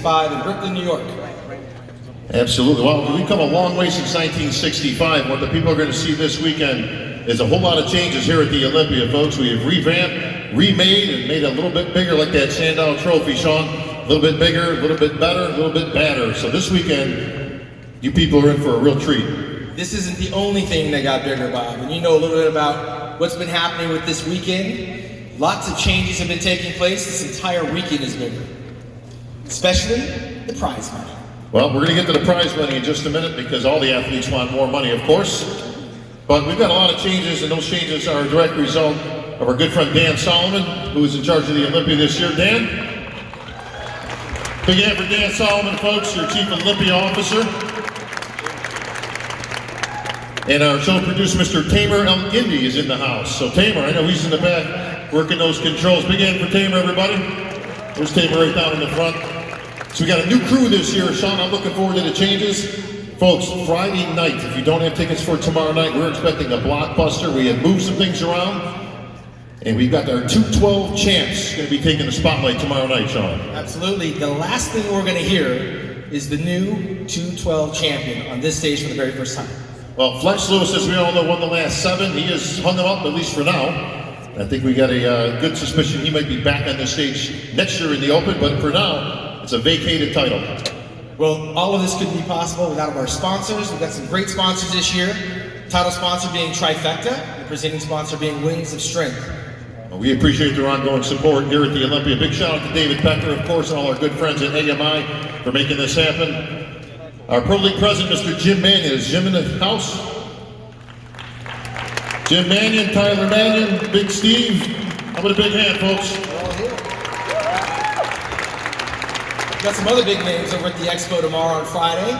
1965 in Brooklyn, New York. Absolutely. Well, we've come a long way since 1965. What the people are going to see this weekend is a whole lot of changes here at the Olympia, folks. We have revamped, remade, and made it a little bit bigger, like that Sandow trophy, Shawn. A little bit bigger, a little bit better, a little bit badder. So this weekend, you people are in for a real treat. This isn't the only thing that got bigger, Bob, and you know a little bit about what's been happening with this weekend. Lots of changes have been taking place. This entire weekend is bigger, especially the prize money. Well, we're going to get to the prize money in just a minute because all the athletes want more money, of course. But we've got a lot of changes, and those changes are a direct result of our good friend Dan Solomon, who is in charge of the Olympia this year. Dan? Big hand for Dan Solomon, folks, your Chief Olympia Officer. And our show producer, Mr. Tamer El-Gindi, is in the house. So Tamer, I know he's in the back working those controls. Big hand for Tamer, everybody. There's Tamer right down in the front. So we got a new crew this year, Shawn. I'm looking forward to the changes. Folks, Friday night, if you don't have tickets for tomorrow night, we're expecting a blockbuster. We have moved some things around, and we've got our 212 champs going to be taking the spotlight tomorrow night, Shawn. Absolutely. The last thing we're going to hear is the new 212 champion on this stage for the very first time. Well, Flex Lewis, as we all know, won the last 7. He has hung them up, at least for now. I think we got a good suspicion he might be back on this stage next year in the Open, but for now, it's a vacated title. Well, all of this couldn't be possible without our sponsors. We've got some great sponsors this year. Title sponsor being Trifecta, and the presenting sponsor being Wings of Strength. Well, we appreciate their ongoing support here at the Olympia. Big shout out to David Becker, of course, and all our good friends at AMI for making this happen. Our Pro League president, Mr. Jim Mannion. Is Jim in the house? Jim Mannion, Tyler Mannion, Big Steve. How about a big hand, folks? Got some other big names over at the Expo tomorrow on Friday.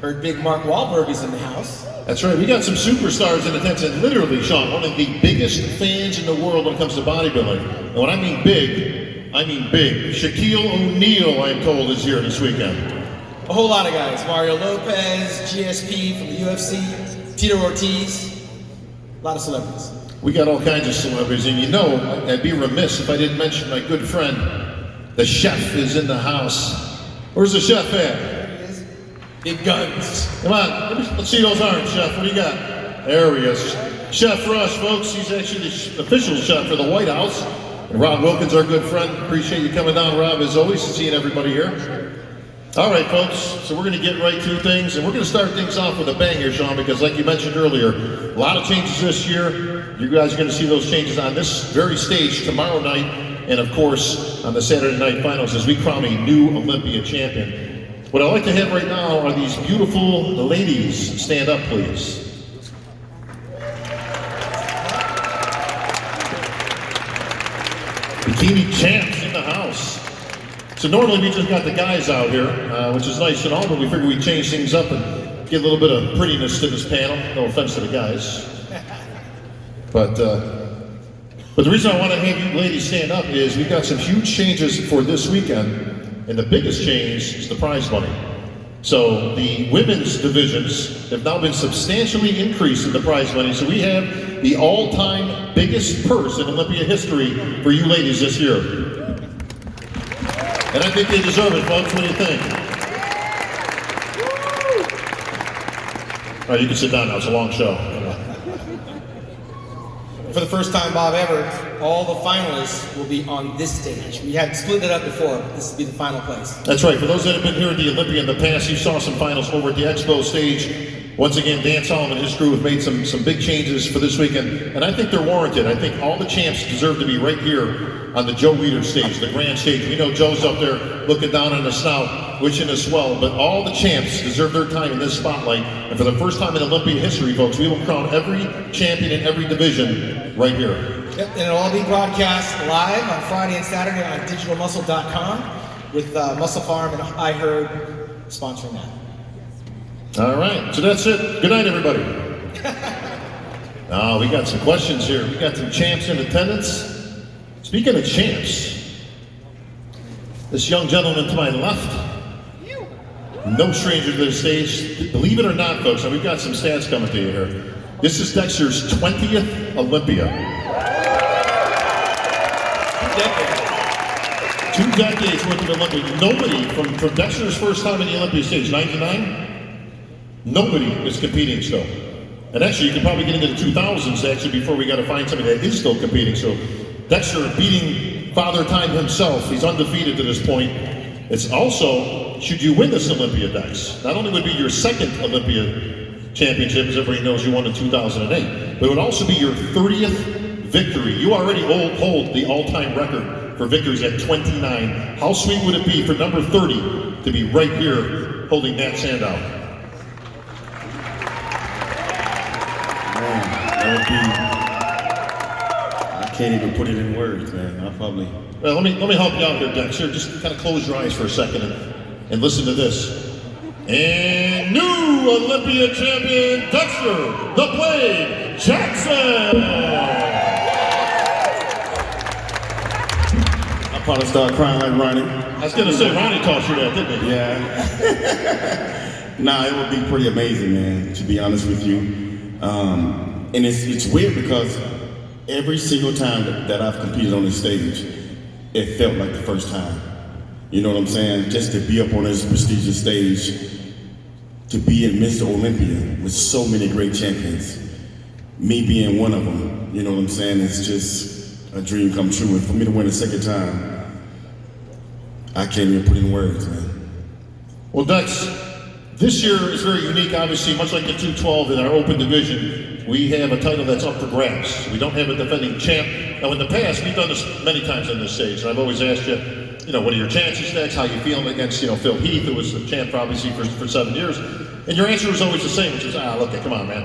Heard big Mark Wahlberg is in the house. That's right, we got some superstars in attendance, and literally, Shawn, one of the biggest fans in the world when it comes to bodybuilding. And when I mean big, I mean big. Shaquille O'Neal, I'm told, is here this weekend. A whole lot of guys. Mario Lopez, GSP from the UFC, Tito Ortiz, a lot of celebrities. We got all kinds of celebrities, and you know, I'd be remiss if I didn't mention my good friend, the chef is in the house. Where's the chef at? There he is. Big guns. Come on, let's see those arms, chef. What do you got? There he is. Chef Rush, folks. He's actually the official chef for the White House. And Rob Wilkins, our good friend. Appreciate you coming down, Rob, as always, seeing everybody here. All right, folks, so we're going to get right to things, and we're going to start things off with a bang here, Shawn, because like you mentioned earlier, a lot of changes this year. You guys are going to see those changes on this very stage tomorrow night, and of course, on the Saturday night finals as we crown a new Olympia champion. What I'd like to have right now are these beautiful ladies. Stand up, please. Bikini champs in the house. So normally we just got the guys out here, which is nice and all, but we figured we'd change things up and get a little bit of prettiness to this panel. No offense to the guys. But the reason I want to have you ladies stand up is we've got some huge changes for this weekend, and the biggest change is the prize money. So the women's divisions have now been substantially increased in the prize money, so we have the all-time biggest purse in Olympia history for you ladies this year. And I think they deserve it, folks. What do you think? All right, you can sit down now. It's a long show. For the first time, Bob, ever, all the finalists will be on this stage. We had split it up before, but this will be the final place. That's right. For those that have been here at the Olympia in the past, you saw some finals over at the Expo stage. Once again, Dan Solomon and his crew have made some big changes for this weekend, and I think they're warranted. I think all the champs deserve to be right here on the Joe Weider stage, the grand stage. We know Joe's up there looking down on the snout, wishing us well, but all the champs deserve their time in this spotlight. And for the first time in Olympia history, folks, we will crown every champion in every division right here. Yep, and it'll all be broadcast live on Friday and Saturday on digitalmuscle.com with Muscle Farm and iHeard sponsoring that. All right, so that's it. Good night, everybody. We got some questions here. We got some champs in attendance. Speaking of champs, this young gentleman to my left, no stranger to the stage. Believe it or not, folks, and we've got some stats coming to you here. This is Dexter's 20th Olympia. 2 decades worth of Olympia. Nobody, from Dexter's first time in the Olympia stage, 99, nobody is competing still. And actually, you can probably get into the 2000s, actually, before we got to find somebody that is still competing. So Dexter beating Father Time himself. He's undefeated to this point. It's also, should you win this Olympia, Dex, not only would it be your second Olympia championship, as everybody knows you won in 2008, but it would also be your 30th victory. You already hold the all-time record for victories at 29. How sweet would it be for number 30 to be right here holding that sand out? Man, that would be, I can't even put it in words, man. I'll probably. Well, let me help you out here, Dexter. Just kind of close your eyes for a second and listen to this. And new Olympia champion, Dexter, the Blade Jackson! I'll probably start crying like Ronnie. I was gonna say, Ronnie taught you that, didn't he? Yeah. Nah, it would be pretty amazing, man, to be honest with you. And it's weird because every single time that I've competed on this stage, it felt like the first time. You know what I'm saying? Just to be up on this prestigious stage, to be in Mr. Olympia with so many great champions, me being one of them, you know what I'm saying? It's just a dream come true. And for me to win a second time, I can't even put in words, man. Well, Dex, this year is very unique, obviously, much like the 212 in our open division. We have a title that's up for grabs. We don't have a defending champ. Now, in the past, we've done this many times on this stage, and I've always asked you, what are your chances, Dex? How you feeling against, Phil Heath, who was the champ, obviously, for 7 years? And your answer was always the same, which is, look, come on, man.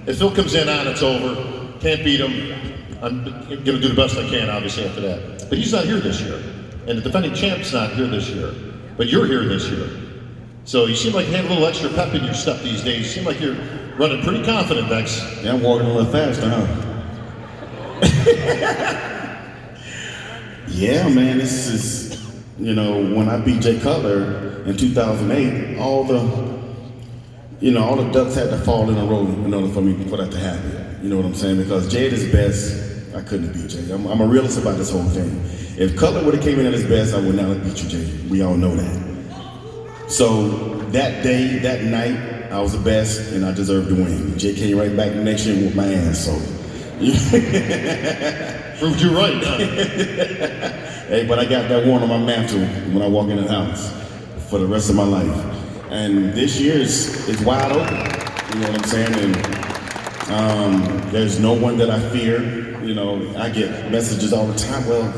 If Phil comes in on, it's over. Can't beat him. I'm going to do the best I can, obviously, after that. But he's not here this year. And the defending champ's not here this year. But you're here this year. So you seem like you have a little extra pep in your step these days. You seem like you're running pretty confident, Dex. Yeah, I'm walking a little faster, huh? Yeah, man, this is, when I beat Jay Cutler in 2008, all the ducks had to fall in a row in order for that to happen. You know what I'm saying? Because Jay at his best, I couldn't have beat Jay. I'm a realist about this whole thing. If Cutler would have came in at his best, I would not have beat you, Jay. We all know that. So that day, that night, I was the best and I deserved to win. Jay came right back the next year with my ass, so. Proved you right, huh? Hey, but I got that one on my mantle when I walk in the house for the rest of my life. And this year is wide open, you know what I'm saying? And there's no one that I fear. I get messages all the time, well,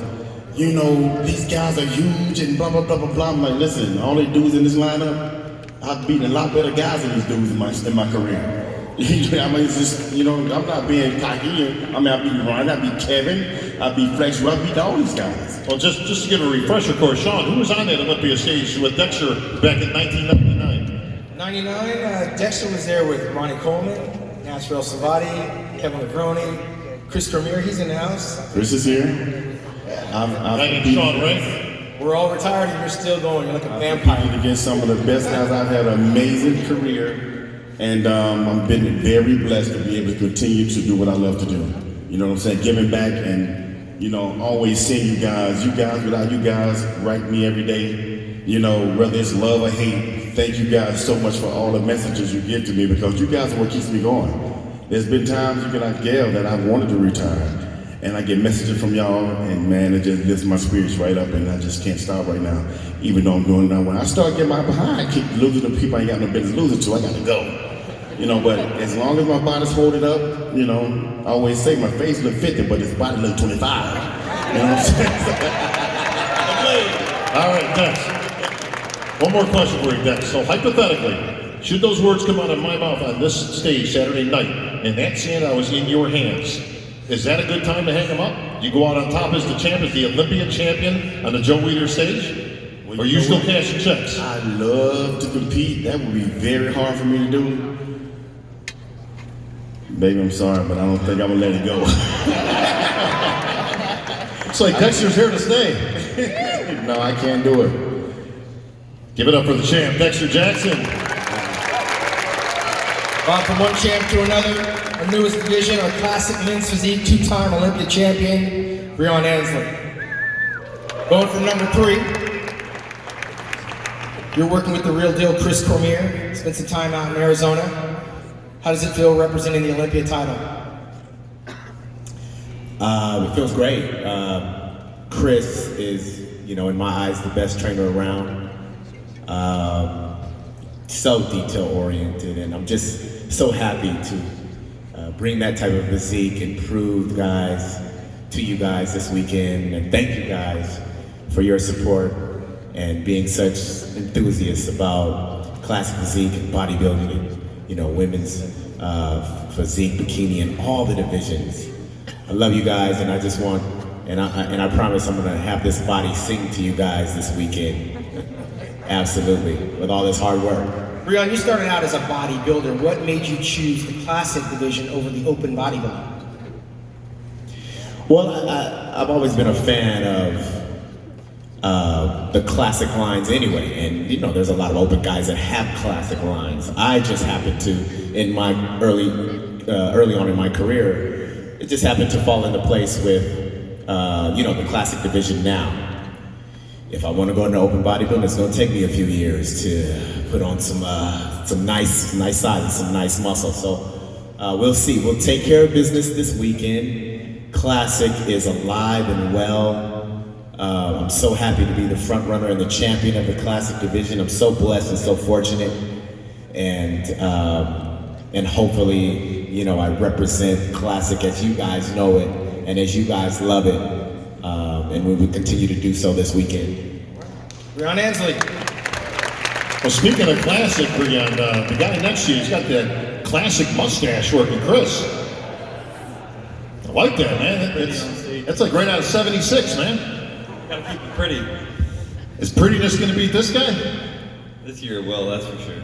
these guys are huge and blah, blah, blah, blah, blah. I'm like, listen, all they dudes in this lineup, I've beaten a lot better guys than these dudes in my career. It's just, I'm not being cocky. I beat Ryan, I beat Kevin, I beat Flex, I beat all these guys. Well, just to give a refresher course, Shawn, who was on that Olympia stage with Dexter back in 1999? 99, Dexter was there with Ronnie Coleman, Nasrel Savati, Kevin Legroni, Chris Cormier, he's in the house. Chris is here. I've Shawn, right? We're all retired and you're still going, you're like a vampire. I've competed against some of the best guys. I've had an amazing career. And I've been very blessed to be able to continue to do what I love to do. You know what I'm saying? Giving back and, always seeing you guys. You guys, without you guys, write me every day. Whether it's love or hate, thank you guys so much for all the messages you give to me because you guys are what keeps me going. There's been times, you can like Gail, that I've wanted to retire. And I get messages from y'all, and man, it just lifts my spirits right up, and I just can't stop right now, even though I'm doing it now. When I start getting my behind, keep losing to people I ain't got no business losing to, I gotta go. But as long as my body's holding up, I always say my face look 50, but his body look 25. You know what I'm saying? All right, Dex. One more question for you, Dex. So hypothetically, should those words come out of my mouth on this stage Saturday night, and that sand was in your hands, is that a good time to hang them up? You go out on top as the champ, as the Olympia champion on the Joe Weider stage? Or are you still cashing checks? I love to compete. That would be very hard for me to do. Baby, I'm sorry, but I don't think I'm gonna let it go. Looks like Dexter's here to stay. No, I can't do it. Give it up for the champ, Dexter Jackson. On from one champ to another, our newest division, our classic men's physique, 2-time Olympia champion, Breon Ansley. Going from number 3, you're working with the real deal, Chris Cormier. Spent some time out in Arizona. How does it feel representing the Olympia title? It feels great. Chris is, in my eyes, the best trainer around. So detail-oriented, and I'm just so happy to bring that type of physique, improved guys, to you guys this weekend. And thank you guys for your support and being such enthusiasts about classic physique and bodybuilding and, women's physique, bikini, and all the divisions. I love you guys, and I just want, and I promise I'm gonna have this body sing to you guys this weekend. Absolutely, with all this hard work. Breon, you started out as a bodybuilder. What made you choose the classic division over the open bodybuilding? Well, I've always been a fan of the classic lines anyway, and there's a lot of open guys that have classic lines. I just happened to, in my early on in my career, it just happened to fall into place with the classic division now. If I want to go into open bodybuilding, it's going to take me a few years to put on some nice size and some nice muscle. So we'll see. We'll take care of business this weekend. Classic is alive and well. I'm so happy to be the front runner and the champion of the classic division. I'm so blessed and so fortunate, and hopefully, I represent classic as you guys know it and as you guys love it. And we will continue to do so this weekend. Breon Ansley. Well, speaking of classic, Breon, the guy next to you, he's got that classic mustache working, Chris. I like that, man. That's like right out of '76, man. Gotta keep it pretty. Is prettiness going to beat this guy? This year it will, that's for sure.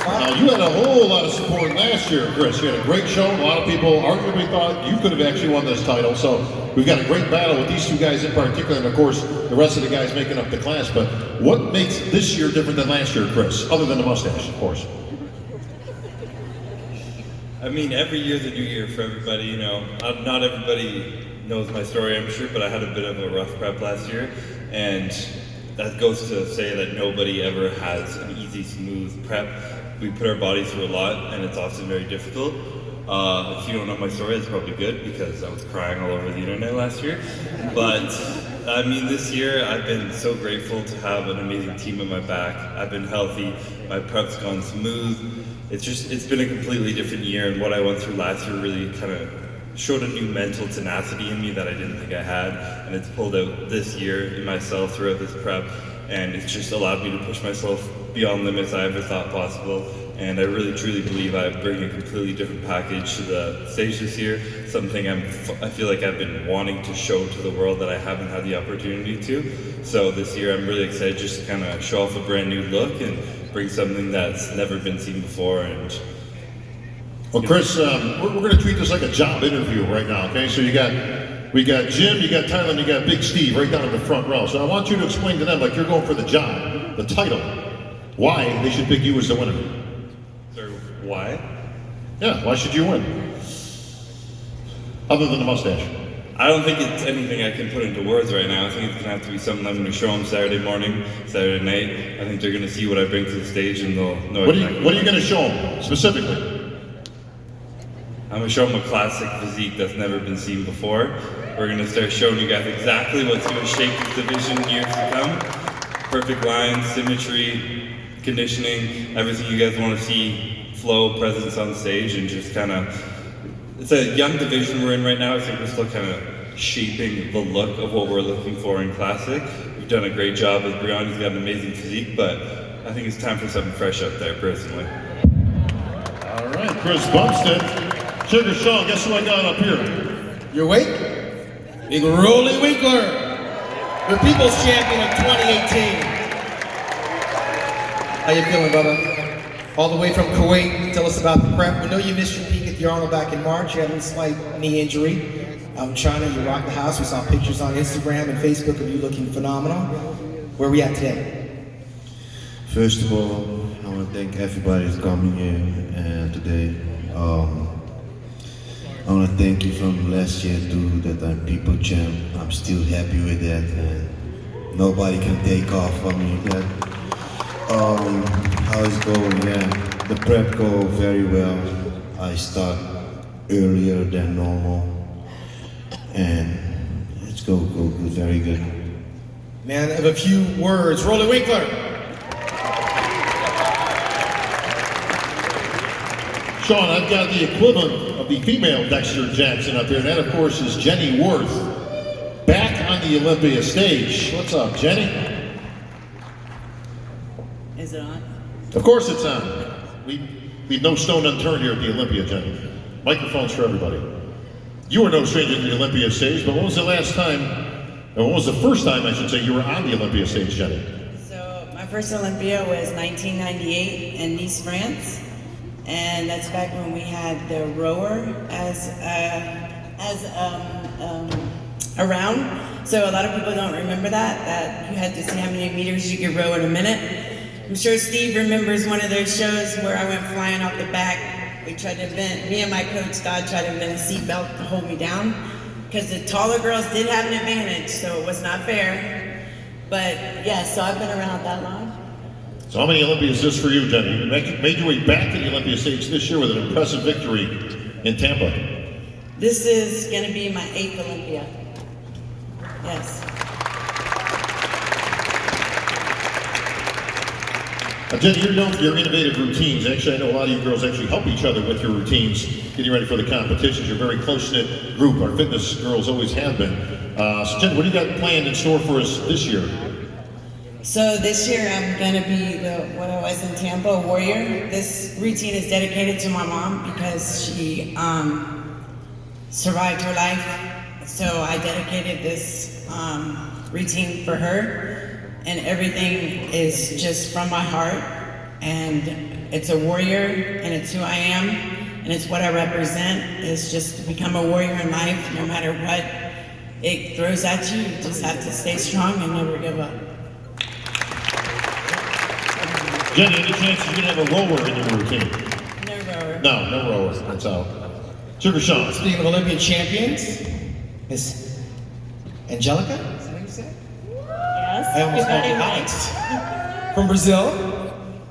Now, you had a whole lot of support last year, Chris. You had a great show. A lot of people arguably thought you could have actually won this title. So we've got a great battle with these two guys in particular, and of course, the rest of the guys making up the class. But what makes this year different than last year, Chris, other than the mustache, of course? I mean, every year's a new year for everybody, Not everybody knows my story, I'm sure, but I had a bit of a rough prep last year. And that goes to say that nobody ever has an easy, smooth prep. We put our bodies through a lot, and it's often very difficult. If you don't know my story, it's probably good because I was crying all over the internet last year. But I mean, this year I've been so grateful to have an amazing team at my back. I've been healthy, my prep's gone smooth. It's been a completely different year, and what I went through last year really kind of showed a new mental tenacity in me that I didn't think I had, and it's pulled out this year in myself throughout this prep, and it's just allowed me to push myself beyond limits I ever thought possible. And I really truly believe I bring a completely different package to the stage this year, something I feel like I've been wanting to show to the world that I haven't had the opportunity to. So this year I'm really excited just to kind of show off a brand new look and bring something that's never been seen before. And well, Chris, we're going to treat this like a job interview right now, okay? So we got Jim, you got Tyler, and you got Big Steve right down in the front row. So I want you to explain to them, like you're going for the job, the title, why they should pick you as the winner. Sir, why? Yeah, why should you win? Other than the mustache. I don't think it's anything I can put into words right now. I think it's going to have to be something I'm going to show them Saturday morning, Saturday night. I think they're going to see what I bring to the stage, and they'll know exactly. What are you going to show them, specifically? I'm going to show them a classic physique that's never been seen before. We're going to start showing you guys exactly what's going to shape this division years to come. Perfect lines, symmetry, conditioning, everything you guys want to see, flow, presence on stage, and just kind of, it's a young division we're in right now. I think we're still kind of shaping the look of what we're looking for in classic. We've done a great job with Breon. He's got an amazing physique, but I think it's time for something fresh up there, personally. All right, Chris Bumstead. Sugar Shawn, guess who I got up here? Your weight? Big Rolley Winklar, your People's Champion of 2018. How you feeling, brother? All the way from Kuwait, tell us about the prep. We know you missed your peak at the Arnold back in March. You had a slight knee injury. Out in China, you rocked the house. We saw pictures on Instagram and Facebook of you looking phenomenal. Where are we at today? First of all, I want to thank everybody who's coming here today. I want to thank you from last year too, that I'm people champ. I'm still happy with that, and nobody can take off from me. That, how it's going, yeah. The prep go very well. I start earlier than normal, and it's go good, very good. Man of a few words, Rolley Winklar. Shawn, I've got the equivalent of the female Dexter Jackson up here, and that, of course, is Jenny Worth. Back on the Olympia stage. What's up, Jenny? Is it on? Of course it's on. We leave no stone unturned here at the Olympia, Jenny. Microphones for everybody. You are no stranger to the Olympia stage, but when was the last time, or when was the first time, I should say, you were on the Olympia stage, Jenny? So my first Olympia was 1998 in Nice, France, and that's back when we had the rower as around. So a lot of people don't remember that you had to see how many meters you could row in a minute. I'm sure Steve remembers one of those shows where I went flying off the back. We tried to invent, me and my coach Todd tried to invent a seatbelt to hold me down, because the taller girls did have an advantage, so it was not fair. But yeah, so I've been around that long. So how many Olympias is this for you, Jenny? You made your way back to the Olympia stage this year with an impressive victory in Tampa. This is gonna be my 8th Olympia. Yes. Jenny, you're known for your innovative routines. Actually, I know a lot of you girls actually help each other with your routines, getting ready for the competitions. You're a very close-knit group. Our fitness girls always have been. So Jenny, what do you got planned in store for us this year? So this year I'm gonna be what I was in Tampa, a warrior. This routine is dedicated to my mom because she survived her life. So I dedicated this routine for her. And everything is just from my heart, and it's a warrior, and it's who I am, and it's what I represent. Is just to become a warrior in life, no matter what it throws at you. You just have to stay strong and never give up. Jenny, any chance you're gonna have a rower in your routine? No rower. No rower. That's out. Sugar Shawn. Speaking of Olympian champions, Miss Angelica, is that what you said? Yes, I almost called you Alex. From Brazil,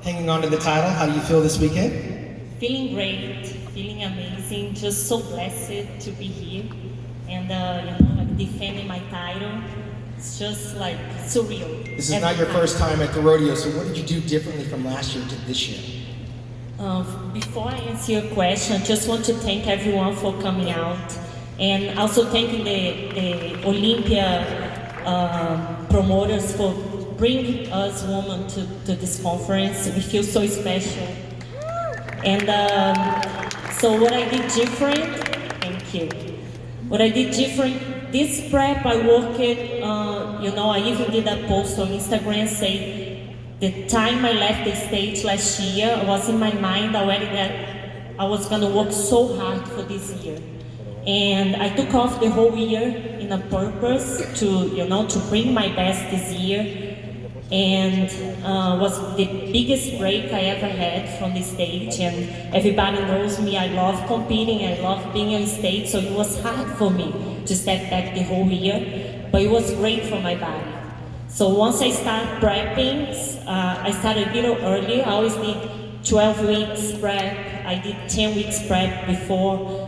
hanging on to the title. How do you feel this weekend? feeling great, feeling amazing, just so blessed to be here. And like defending my title. It's just like surreal. This is not your first time at the rodeo, so what did you do differently from last year to this year? Before I answer your question, I just want to thank everyone for coming out, and also thanking the Olympia promoters for bringing us women to this conference. We feel so special. And so what I did different, thank you. What I did different, this prep I worked, I even did a post on Instagram saying the time I left the stage last year, I was in my mind already that I was gonna work so hard for this year. And I took off the whole year in a purpose to bring my best this year. And was the biggest break I ever had from the stage. And everybody knows me, I love competing, I love being on stage, so it was hard for me to step back the whole year, but it was great for my body. So once I started prepping, I started a little early. I always did 12 weeks prep, I did 10 weeks prep before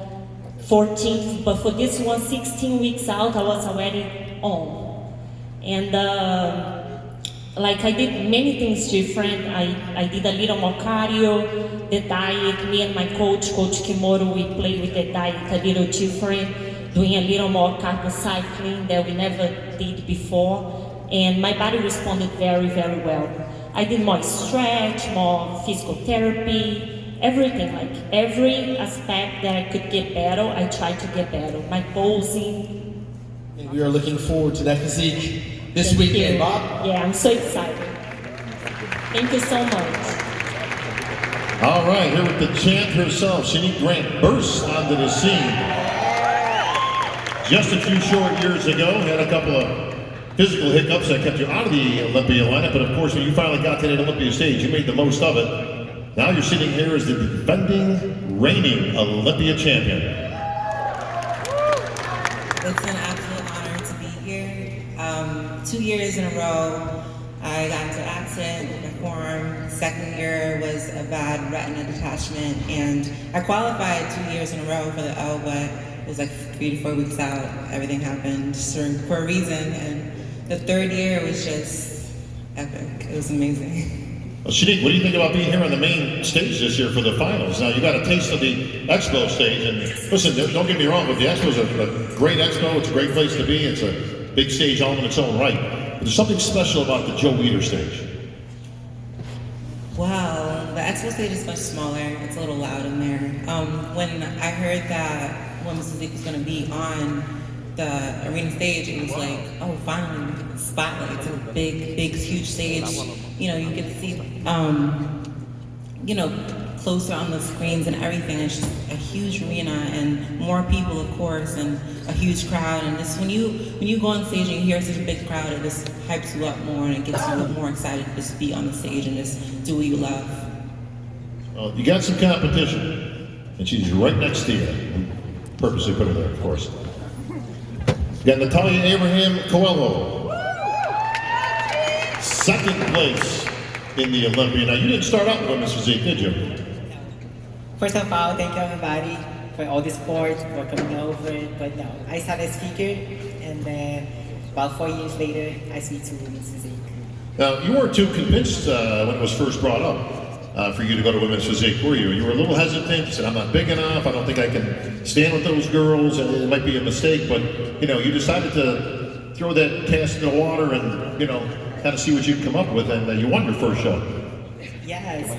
14, but for this one, 16 weeks out, I was already on. And I did many things different. I did a little more cardio, the diet, me and my coach Kimoto, we played with the diet a little different, doing a little more cardio cycling that we never did before. And my body responded very, very well. I did more stretch, more physical therapy, everything, like every aspect that I could get better, I tried to get better. My posing. And we are looking forward to that physique this Thank weekend, you. Bob. Yeah, I'm so excited. Thank you so much. All right, here with the champ herself, Shanique Grant bursts onto the scene. Just a few short years ago, had a couple of physical hiccups that kept you out of the Olympia lineup, but of course when you finally got to that Olympia stage, you made the most of it. Now you're sitting here as the defending, reigning Olympia champion. It's an absolute honor to be here. 2 years in a row, I got into an accident with my forearm. Second year was a bad retina detachment, and I qualified 2 years in a row for the O, but it was like 3 to 4 weeks out. Everything happened for a reason, and the third year was just epic. It was amazing. Well, Cedric, what do you think about being here on the main stage this year for the finals? Now, you got a taste of the expo stage, and listen, don't get me wrong, but the expo is a great expo. It's a great place to be. It's a big stage all in its own right. But there's something special about the Joe Weider stage. Well, the expo stage is much smaller. It's a little loud in there. When I heard that Women's Physique was going to be on the arena stage, it was like, oh, finally, spotlight. It's a big, huge stage. You know, you get to see, you know, closer on the screens and everything. It's just a huge arena and more people, of course, and a huge crowd. And this, when you go on stage and you hear such a big crowd, it just hypes you up more and it gets you more excited to just be on the stage and just do what you love. Well, you got some competition, and she's right next to you. I purposely put her there, of course. You got Natalia Abraham Coelho. Second place in the Olympia. Now, you didn't start out with women's physique, did you? First of all, thank you everybody for all the support, for coming over. But no, I started as speaker, and then about 4 years later, I switched to women's physique. Now, you weren't too convinced when it was first brought up for you to go to women's physique, were you? You were a little hesitant. You said, I'm not big enough. I don't think I can stand with those girls. And it might be a mistake, but, you know, you decided to throw that cast in the water and, you know, kind of see what you'd come up with, and you won your first show. Yes,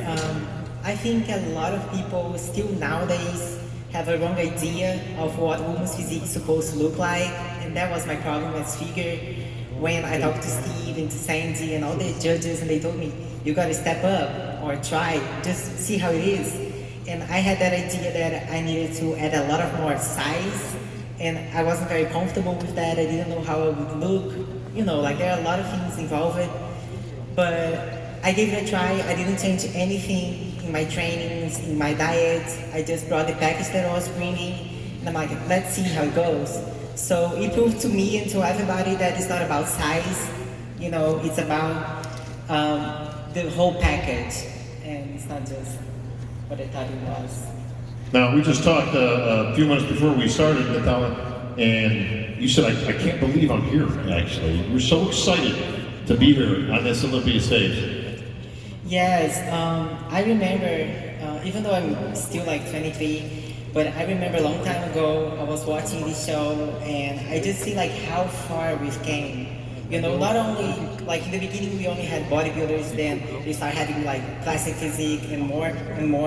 I think a lot of people still nowadays have a wrong idea of what women's physique is supposed to look like, and that was my problem as figure. When I talked to Steve and to Sandy and all the judges, and they told me, you gotta step up or try, just see how it is. And I had that idea that I needed to add a lot of more size, and I wasn't very comfortable with that. I didn't know how it would look. You know, like there are a lot of things involved, but I gave it a try. I didn't change anything in my trainings, in my diet. I just brought the package that I was bringing, and I'm like, let's see how it goes. So it proved to me and to everybody that it's not about size, you know, it's about the whole package, and it's not just what I thought it was. Now, we just talked a few minutes before we started, Natalia, and you said, I can't believe I'm here, actually. We're so excited to be here on this Olympia stage. Yes, I remember, even though I'm still like 23, but I remember a long time ago, I was watching this show, and I just see like how far we've came. You know, not only, like in the beginning we only had bodybuilders, then we start having like classic physique and more,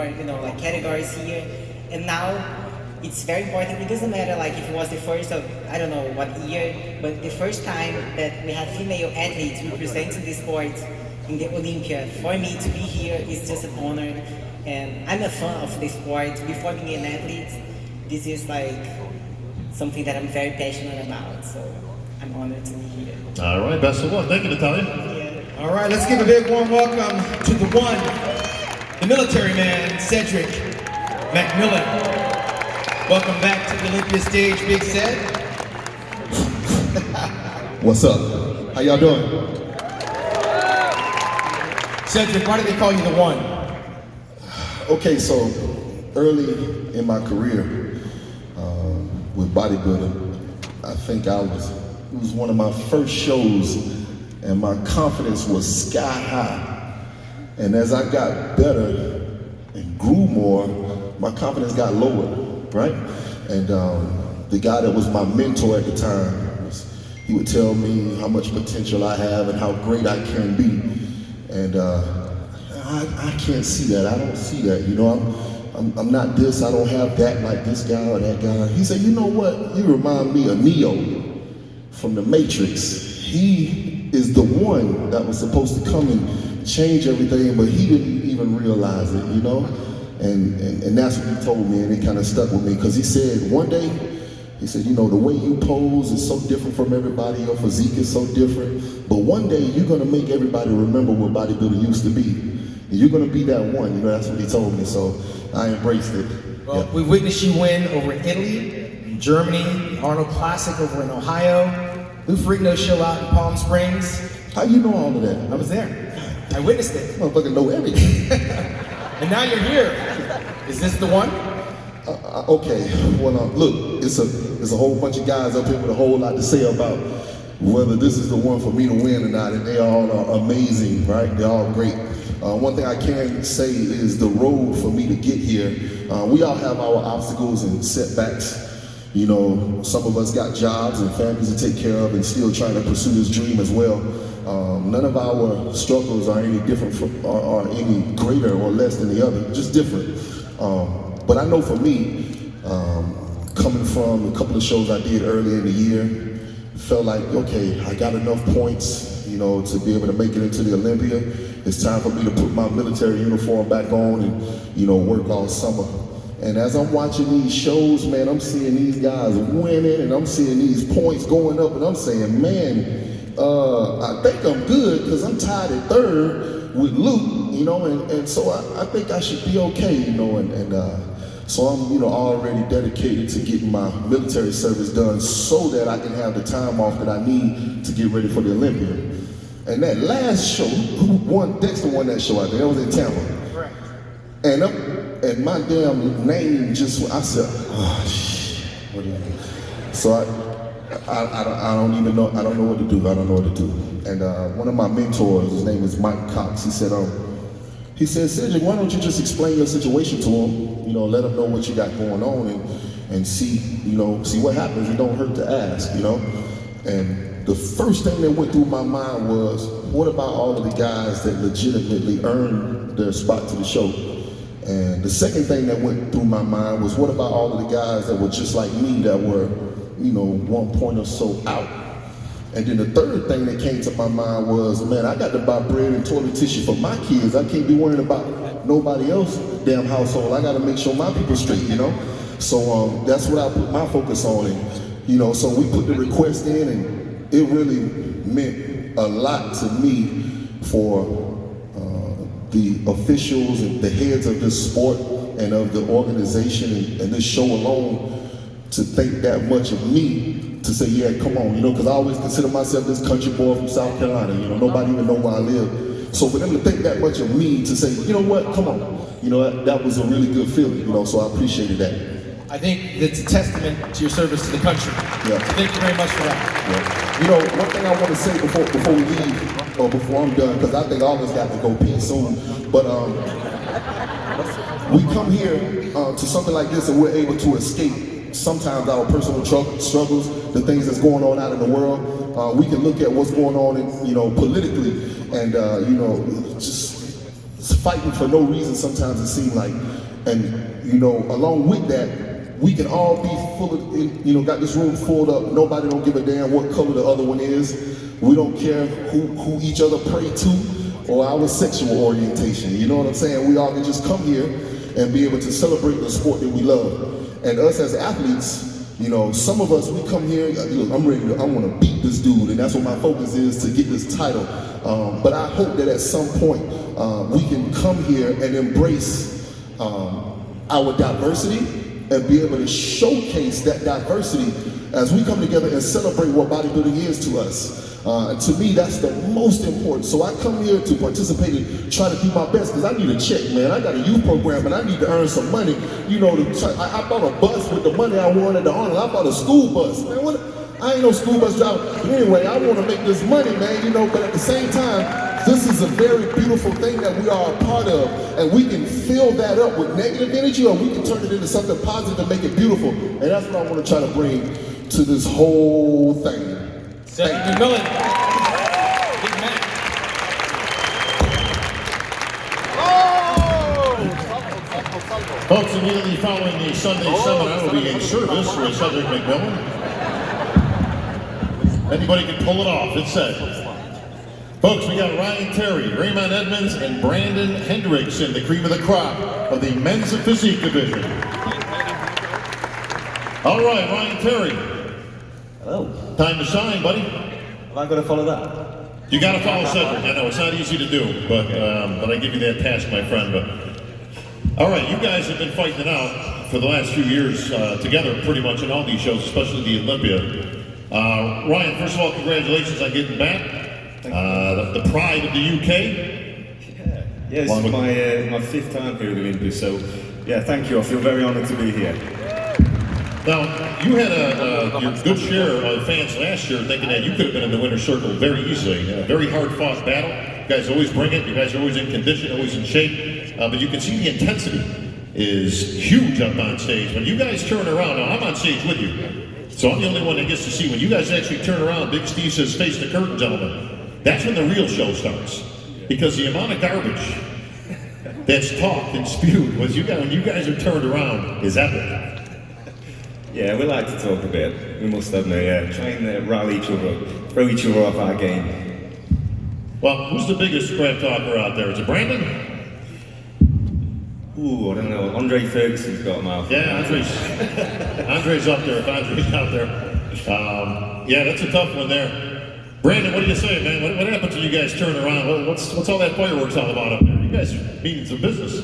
you know, like categories here. And now, it's very important. It doesn't matter like if it was the first of, I don't know what year, but the first time that we have female athletes representing the sport in the Olympia, for me to be here is just an honor. And I'm a fan of the sport. Before being an athlete, this is like something that I'm very passionate about. So I'm honored to be here. All right, best of luck. Thank you, Natalia. Yeah. All right, let's give a big warm welcome to the one, the military man, Cedric McMillan. Welcome back to the Olympia stage, Big Ced. What's up? How y'all doing? Cedric, why do they call you the one? Okay, so early in my career with bodybuilding, I think it was one of my first shows, and my confidence was sky high. And as I got better and grew more, my confidence got lower. Right? And the guy that was my mentor at the time, he would tell me how much potential I have and how great I can be. And I can't see that. I don't see that. You know, I'm not this. I don't have that like this guy or that guy. He said, you know what? You remind me of Neo from the Matrix. He is the one that was supposed to come and change everything, but he didn't even realize it, you know? And that's what he told me, and it kind of stuck with me, because he said one day, he said, you know, the way you pose is so different from everybody, your physique is so different, but one day you're going to make everybody remember what bodybuilding used to be. And you're going to be that one, you know, that's what he told me, so I embraced it. Well, we witnessed you win over in Italy, Germany, Arnold Classic over in Ohio, Lou Ferrigno's show out in Palm Springs. How you know all of that? I was there. I witnessed it. Motherfucker know everything. And now you're here. Is this the one? Okay, well, look, it's a whole bunch of guys up here with a whole lot to say about whether this is the one for me to win or not, and they all are amazing, right? They're all great. One thing I can say is the road for me to get here, we all have our obstacles and setbacks. You know, some of us got jobs and families to take care of and still trying to pursue this dream as well. None of our struggles are any different or any greater or less than the other, just different. But I know for me, coming from a couple of shows I did earlier in the year, felt like, okay, I got enough points, you know, to be able to make it into the Olympia. It's time for me to put my military uniform back on and, you know, work all summer. And as I'm watching these shows, man, I'm seeing these guys winning and I'm seeing these points going up and I'm saying, man, I think I'm good because I'm tied at third with Luke, you know, and so I think I should be okay, you know, so I'm, you know, already dedicated to getting my military service done so that I can have the time off that I need to get ready for the Olympia. And that last show, Dexter won that show out there, that was in Tampa. Right. And my damn name just, I said, oh shit, what do you do? So I don't even know, I don't know what to do, I don't know what to do. And one of my mentors, his name is Mike Cox, he said, Cedric, why don't you just explain your situation to him, you know, let him know what you got going on and see, you know, see what happens. It don't hurt to ask, you know. And the first thing that went through my mind was, what about all of the guys that legitimately earned their spot to the show? And the second thing that went through my mind was, what about all of the guys that were just like me that were, you know, 1 point or so out? And then the third thing that came to my mind was, man, I got to buy bread and toilet tissue for my kids. I can't be worrying about nobody else's damn household. I got to make sure my people straight, you know? So that's what I put my focus on. And, you know, so we put the request in and it really meant a lot to me for the officials and the heads of this sport and of the organization and this show alone to think that much of me to say, yeah, come on, you know, because I always consider myself this country boy from South Carolina, you know, nobody even know where I live. So for them to think that much of me to say, you know what, come on, you know, that was a really good feeling, you know, so I appreciated that. I think it's a testament to your service to the country. Yeah. So thank you very much for that. Yeah. You know, one thing I want to say before we leave, or before I'm done, because I think all of us got to go pee soon, but we come here to something like this and we're able to escape sometimes our personal struggles, the things that's going on out in the world. We can look at what's going on, in, you know, politically, and you know, just fighting for no reason. Sometimes it seems like, and you know, along with that, we can all be full of, you know, got this room filled up. Nobody don't give a damn what color the other one is. We don't care who each other pray to or our sexual orientation. You know what I'm saying? We all can just come here and be able to celebrate the sport that we love. And us as athletes, you know, some of us, we come here, look, I want to beat this dude, and that's what my focus is, to get this title. But I hope that at some point, we can come here and embrace our diversity and be able to showcase that diversity as we come together and celebrate what bodybuilding is to us. To me, that's the most important. So I come here to participate and try to do my best because I need a check, man. I got a youth program and I need to earn some money. You know, I bought a bus with the money I won at the Arnold. I bought a school bus, man. I ain't no school bus driver. But anyway, I want to make this money, man, you know, but at the same time, this is a very beautiful thing that we are a part of, and we can fill that up with negative energy, or we can turn it into something positive and make it beautiful. And that's what I want to try to bring to this whole thing. Cedric McMillan. Big man. Folks, immediately following the Sunday seminar will be a service for Cedric McMillan. Anybody can pull it off, it's said. Folks, we got Ryan Terry, Raymond Edmonds, and Brandon Hendrickson, the cream of the crop of the men's and physique division. All right, Ryan Terry. Hello. Time to shine, buddy. Have I got to follow that? You got to follow Cedric. I know it's not easy to do, but I give you that task, my friend. But all right, you guys have been fighting it out for the last few years together pretty much in all these shows, especially the Olympia. Ryan, first of all, congratulations on getting back. The pride of the UK. Yeah, this is my 5th time here at the Olympia, so yeah, thank you. I feel very honoured to be here. Now, you had your good share of fans last year thinking that you could have been in the winner's circle very easily. A very hard-fought battle. You guys always bring it. You guys are always in condition, always in shape. But you can see the intensity is huge up on stage. When you guys turn around, now I'm on stage with you, so I'm the only one that gets to see. When you guys actually turn around, Big Steve says, "Face the curtain, gentlemen." That's when the real show starts. Because the amount of garbage that's talked and spewed when you guys are turned around is epic. Yeah, we like to talk a bit, we must admit, yeah. Try and rally each other, throw each other off our game. Well, who's the biggest crap talker out there? Is it Brandon? Ooh, I don't know. Andre Ferguson's got a mouth. Yeah, Andre's up there, if Andre's out there. Yeah, that's a tough one there. Brandon, what do you say, man? What happens when you guys turn around? What's all that fireworks all about up there? You guys meaning some business.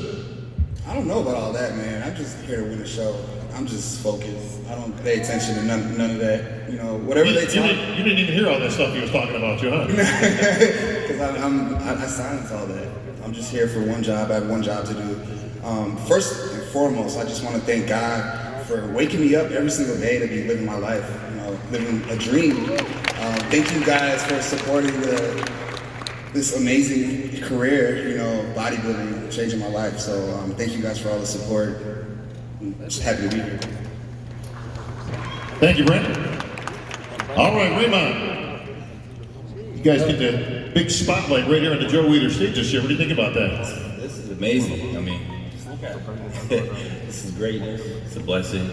I don't know about all that, man. I'm just here to win the show. I'm just focused. I don't pay attention to none of that. You know, whatever they talk. You didn't even hear all that stuff he was talking about, you, huh? Because I silence all that. I'm just here for one job. I have one job to do. First and foremost, I just want to thank God for waking me up every single day to be living my life. You know, living a dream. Thank you guys for supporting this amazing career. You know, bodybuilding, changing my life. So thank you guys for all the support. I'm just happy to be here. Thank you, Brandon. All right, Raymond. You guys get the big spotlight right here on the Joe Weider stage this year. What do you think about that? This is amazing. I mean, this is greatness. It's a blessing.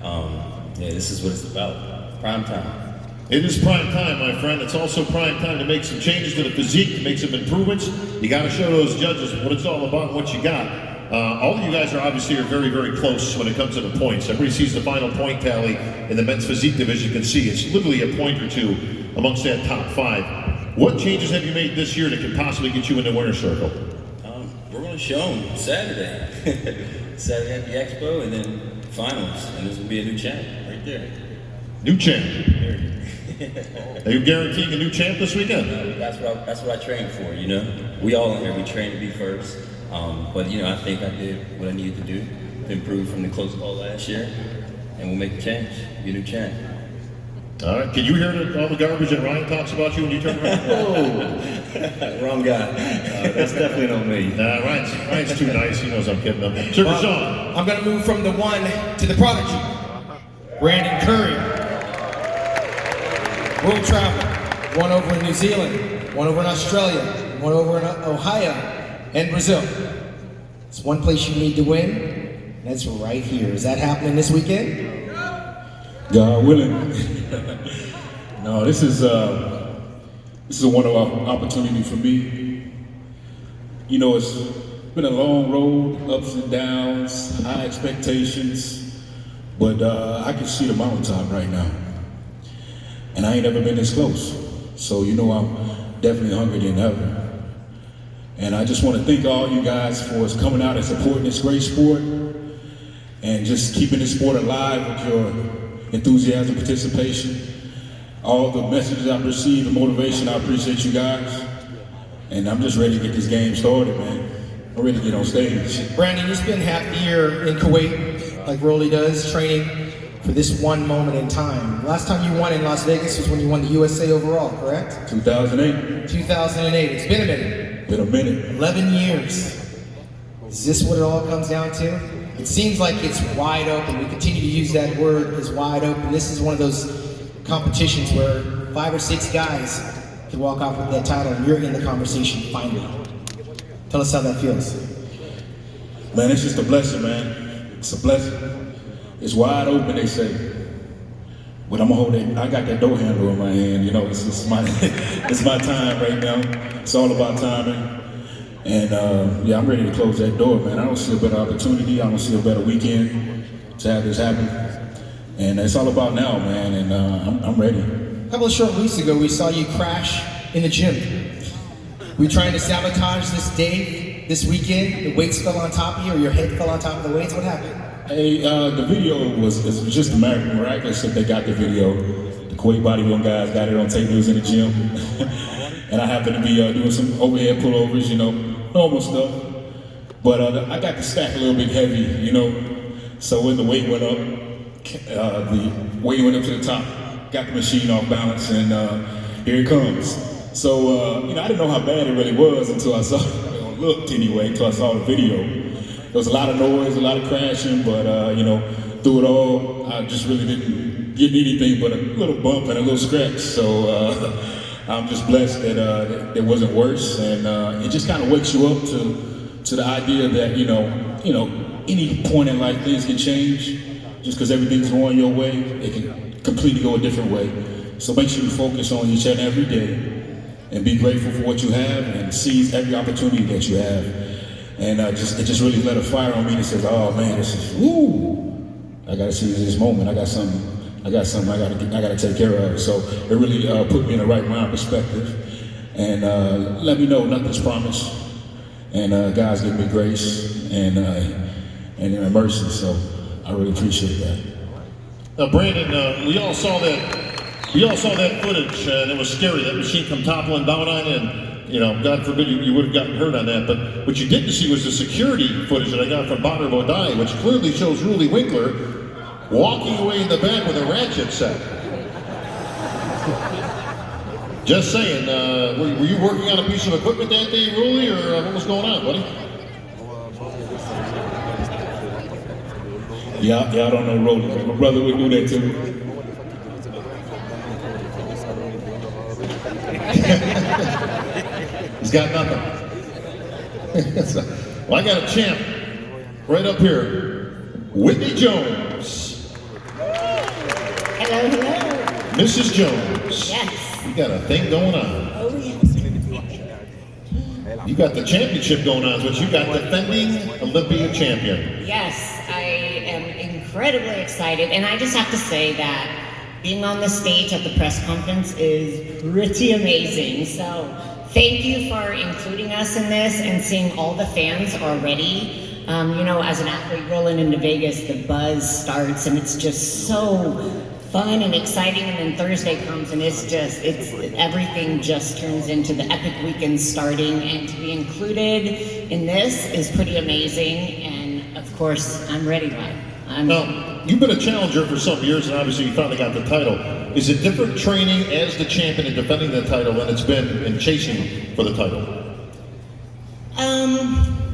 Yeah, this is what it's about. Prime time. It is prime time, my friend. It's also prime time to make some changes to the physique, to make some improvements. You got to show those judges what it's all about and what you got. All of you guys are obviously very, very close when it comes to the points. Everybody sees the final point tally in the men's physique division. You can see it's literally a point or two amongst that top 5. What changes have you made this year that could possibly get you in the winner's circle? We're going to show them Saturday. Saturday at the Expo, and then finals. And there's going to be a new champ right there. New champ? Are you guaranteeing a new champ this weekend? That's what I trained for, you know? We all in here, we train to be first. But, you know, I think I did what I needed to do to improve from the close call last year. And we'll make a change, be a new champ. All right, can you hear all the garbage that Ryan talks about you when you turn around? Oh, wrong guy. That's definitely not me. Nah, Ryan's too nice. He knows I'm kidding him. Sir, Shawn. I'm going to move from the one to the prodigy. Brandon Curry. World travel. One over in New Zealand, one over in Australia, one over in Ohio, and Brazil. It's one place you need to win, and that's right here. Is that happening this weekend? God willing. No, this is a wonderful opportunity for me. You know, it's been a long road, ups and downs, high expectations, but I can see the mountaintop right now. And I ain't never been this close. So you know I'm definitely hungrier than ever. And I just want to thank all you guys for us coming out and supporting this great sport and just keeping this sport alive with your enthusiasm, participation, all the messages I've received, the motivation. I appreciate you guys. And I'm just ready to get this game started, man. I'm ready to get on stage. Brandon, you spend half the year in Kuwait, like Rolley does, training for this one moment in time. Last time you won in Las Vegas was when you won the USA overall, correct? 2008. 2008. It's been a minute. Been a minute. 11 years. Is this what it all comes down to? It seems like it's wide open. We continue to use that word as wide open. This is one of those competitions where 5 or 6 guys can walk off with that title and you're in the conversation finally. Tell us how that feels. Man, it's just a blessing, man. It's a blessing. It's wide open, they say. But I'm gonna hold it. I got that door handle in my hand. You know, it's my it's my time right now. It's all about timing. And yeah, I'm ready to close that door, man. I don't see a better opportunity. I don't see a better weekend to have this happen. And it's all about now, man. And I'm ready. A couple of short weeks ago, we saw you crash in the gym. Were you trying to sabotage this day, this weekend? The weights fell on top of you, or your head fell on top of the weights? What happened? Hey, the video was just miraculous that they got the video. The Kuwait bodybuilding guys got it on tape. It was in the gym. And I happened to be doing some overhead pullovers, you know, normal stuff. But I got the stack a little bit heavy, you know. So when the weight went up, the weight went up to the top, got the machine off balance, and here it comes. So, you know, I didn't know how bad it really was until I saw it, looked anyway, until I saw the video. There was a lot of noise, a lot of crashing, but, you know, through it all, I just really didn't get anything but a little bump and a little scratch. So I'm just blessed that it wasn't worse, and it just kind of wakes you up to the idea that, you know, any point in life things can change. Just because everything's going your way, it can completely go a different way. So make sure you focus on each and every day and be grateful for what you have and seize every opportunity that you have. And it just really lit a fire on me that says, oh man, this is, woo, I gotta seize this moment. I got something I gotta take care of. So it really put me in the right mind perspective. And let me know nothing's promised. And God's given me grace and mercy. So I really appreciate that. Now, Brandon, we all saw that footage, and it was scary. That machine come toppling down on you, and you know, God forbid you would have gotten hurt on that. But what you didn't see was the security footage that I got from Bonner Bodai, which clearly shows Rooley Winkler walking away in the back with a ratchet set. Just saying, were you working on a piece of equipment that day, Rooley, or what was going on, buddy? Yeah, I don't know rolley. My brother would do that too. He's got nothing. Well, I got a champ right up here, Whitney Jones. Hello, hello. Mrs. Jones. Yes. You got a thing going on. Oh, yes. You got the championship going on, but you got defending Olympia champion. Yes, I am incredibly excited, and I just have to say that being on the stage at the press conference is pretty amazing. So thank you for including us in this and seeing all the fans already. You know, as an athlete rolling into Vegas, the buzz starts and it's just so fun and exciting, and then Thursday comes and everything just turns into the epic weekend starting, and to be included in this is pretty amazing, and of course, I'm ready, Ryan. Now, you've been a challenger for some years, and obviously you finally got the title. Is it different training as the champion and defending the title than it's been in chasing for the title?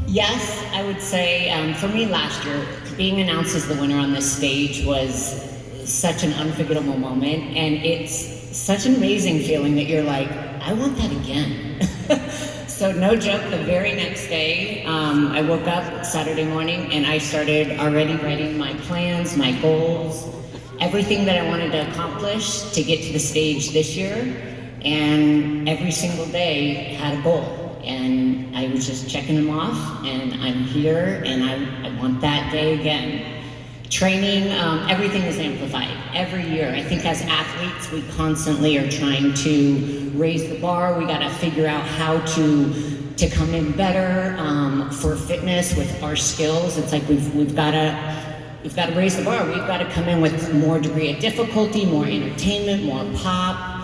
Yes, I would say, for me last year, being announced as the winner on this stage was such an unforgettable moment, and it's such an amazing feeling that you're like, I want that again. So no joke, the very next day, I woke up Saturday morning and I started already writing my plans, my goals, everything that I wanted to accomplish to get to the stage this year, and every single day had a goal. And I was just checking them off, and I'm here, and I want that day again. Training, everything is amplified every year. I think as athletes, we constantly are trying to raise the bar. We gotta figure out how to come in better for fitness with our skills. It's like we've gotta raise the bar. We've gotta come in with more degree of difficulty, more entertainment, more pop.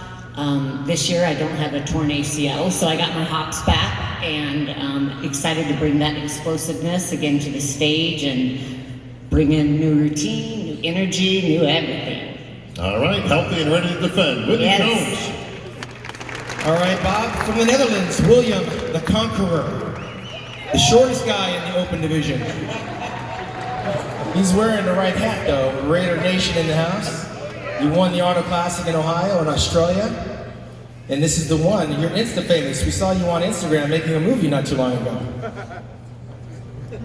This year I don't have a torn ACL, so I got my hops back, and excited to bring that explosiveness again to the stage and bring in new routine, new energy, new everything. All right, healthy and ready to defend. Whitney Jones. All right, Bob, from the Netherlands, William the Conqueror, the shortest guy in the open division. He's wearing the right hat, though. Raider Nation in the house. You won the Arnold Classic in Ohio and Australia. And this is the one. You're Insta famous. We saw you on Instagram making a movie not too long ago.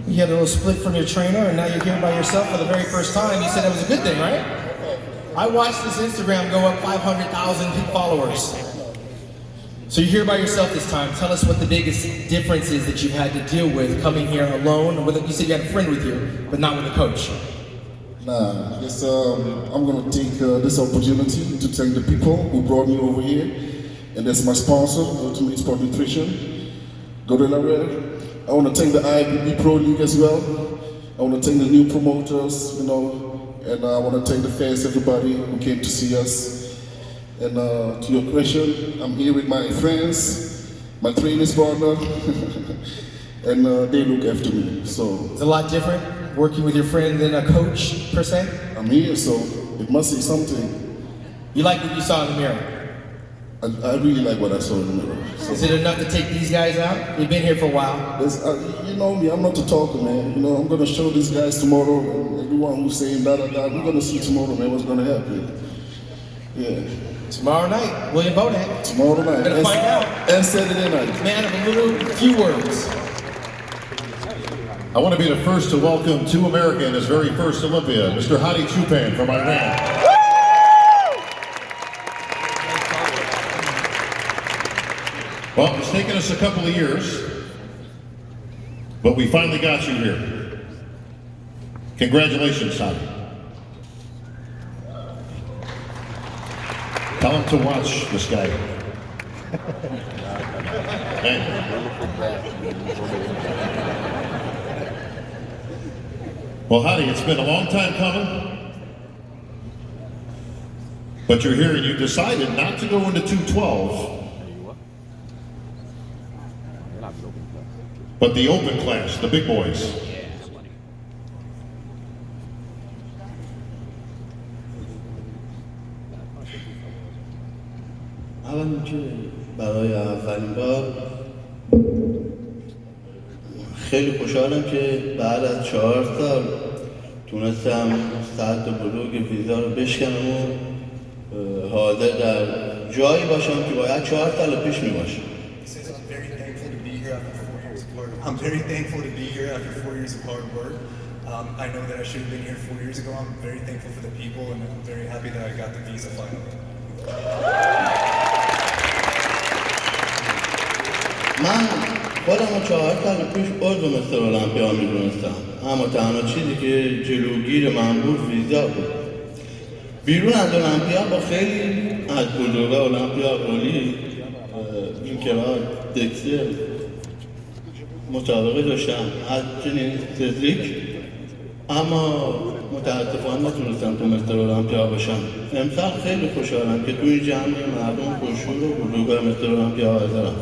You had a little split from your trainer, and now you're here by yourself for the very first time. You said it was a good thing, right? I watched this Instagram go up 500,000 followers. So you're here by yourself this time. Tell us what the biggest difference is that you've had to deal with coming here alone. You said you had a friend with you, but not with a coach. Nah, yes, I'm gonna take this opportunity to thank the people who brought me over here. And that's my sponsor, Ultimate Sport Nutrition, Godela Red. I want to thank the IFBB Pro League as well. I want to thank the new promoters, you know, and I want to thank the fans, everybody who came to see us. And to your question, I'm here with my friends, my training partner, and they look after me. So it's a lot different working with your friend than a coach per se. I'm here, so it must say something. You like what you saw in the mirror? I really like what I saw in the mirror. So. Is it enough to take these guys out? You've been here for a while. You know me, I'm not a talker, man. You know, I'm gonna show these guys tomorrow. And everyone who's saying da da da, we're gonna see tomorrow, man, what's gonna happen. Yeah. Tomorrow night, William Bonac. Tomorrow night. We're gonna find out. And Saturday night. Man of a few words. I want to be the first to welcome to America in his very first Olympia, Mr. Hadi Choopan from Iran. Well, it's taken us a couple of years, but we finally got you here. Congratulations, Hadi. Tell him to watch this guy. Hey. Well, Hadi, it's been a long time coming, but you're here and you decided not to go into 212, but the open class, the big boys. اولا که برای اولین بار خیلی خوشحالم که بعد از 4 سال تونستم سطح بلوغ ویزا رو بشکنم و حاضر در جایی باشم که باید 4 سال پیش می باشم. I'm very thankful to be here after 4 years of hard work. I know that I should have been here 4 years ago. I'm very thankful for the people, and I'm very happy that I got the visa finally. من خودم رو 4 سال پیش عضو مستر اولمپیا میدونستم، اما تنها چیزی که جلوگیر من بود ویزا بود. بیرون از المپیا با خیلی از بزرگا المپیا رولی، وینکلار، دکستر مسابقه داشتم، از چنین سدریک، اما متاسفانه نتونستم تو مستر اولمپیا باشم. امسال خیلی خوشحالم که تو این جمع مردم پرشور و بزرگا مستر اولمپیا حاضرم.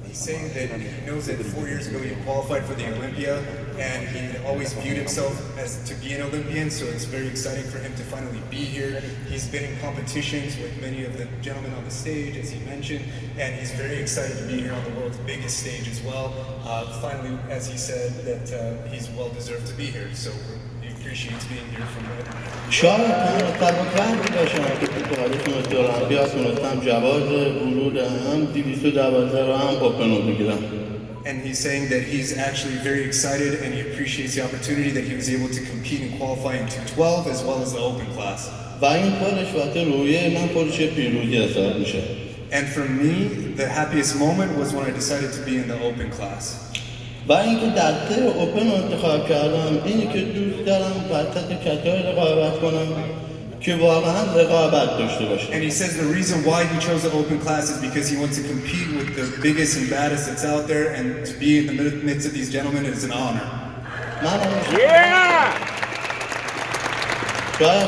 He's saying that he knows that 4 years ago he qualified for the Olympia, and he always viewed himself as to be an Olympian, so it's very exciting for him to finally be here. He's been in competitions with many of the gentlemen on the stage, as he mentioned, and he's very excited to be here on the world's biggest stage as well. Finally, as he said, that he's well deserved to be here, so he appreciates being here from everyone. شاید تباکر باشم که تو تاریخ مستر اولمپیا تونستم جواز ورود هم 212 رو هم اوپن رو بگیرم. And he's saying that he's actually very excited and he appreciates the opportunity that he was able to compete and qualify in 212 as well as the open class. و این خودش وقت رویه من خودش پیروزی حساب میشه. And for me, the happiest moment was when I decided to be in the open class. و اینکه دسته اوپن رو انتخاب کردم، اینی که دوست دارم وسط کتای رقابت کنم که واقعا رقابت داشته باشه. And he says the reason why he chose the open class is because he wants to compete with the biggest and baddest that's out there, and to be in the midst of these gentlemen is an honor. شاید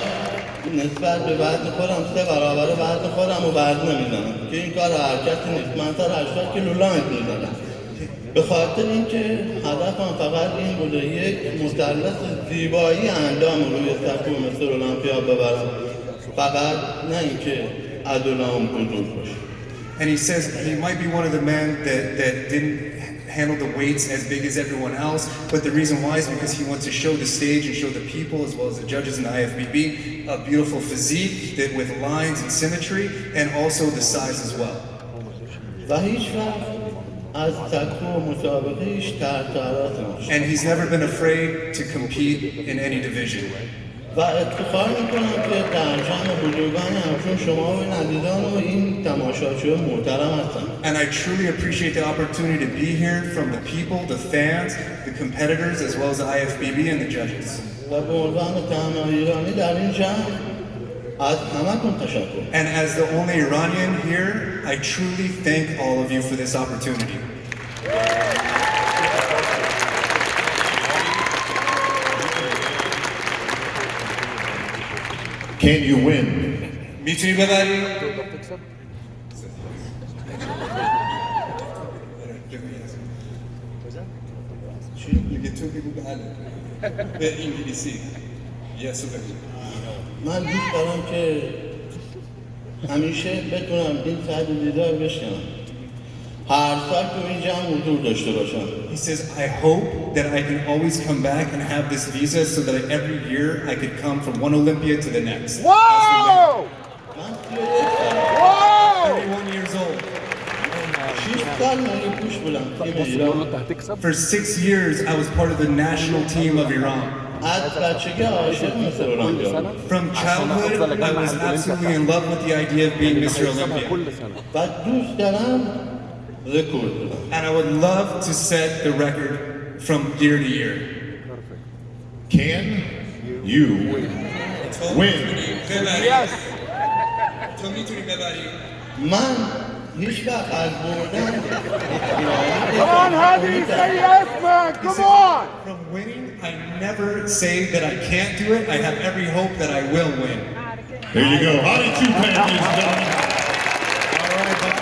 نسبت به وزن خودم 3 برابر وزن خودم رو وزن نمیزنم که این کار حرکتی نیست. من تا 80 کیلو لانگ میزنم به خاطر اینکه هدفم فقط این بوده یک مثلث زیبایی اندام روی سطح مستر اولمپیا ببرم، فقط نه اینکه عضلام بزرگ باشه. And he says he might be one of the men that didn't handle the weights as big as everyone else, but the reason why is because he wants to show the stage and show the people as well as the judges in the IFBB a beautiful physique that with lines and symmetry, and also the size as well. و هیچ وقت از سطح مسابقهش تحت And he's never been afraid to compete in any division. و افتخار میکنم که در جمع بزرگان همچون شما و این عزیزان و این تماشاچیان محترم هستم. And I truly appreciate the opportunity to be here from the people, the fans, the competitors, as well as the IFBB and the judges. و به عنوان تنها ایرانی در این جمع از همتون تشکر. And as the only Iranian here, I truly thank all of you for this opportunity. Can you win? میتونی ببری؟ میگه تو بگو بله به انگلیسی یس رو بگو. من دوست دارم که همیشه بتونم این ساعت دیدار بشکنم هر سال تو اینجا هم حضور داشته باشم. He says, I hope that I can always come back and have this visa so that every year I could come from one Olympia to the next. Whoa! 31 years old. For 6 years, I was part of the national team of Iran. From childhood, I was absolutely in love with the idea of being Mr. Olympia. And I would love to set the record from year to year. Can you win? Yes. Man, هیچ وقت از بردن Come on, Hadi, say yes, man. Come on. From winning, I never say that I can't do it. I have every hope that I will win. There you go. Hadi Choopan, ladies and gentlemen. All right, but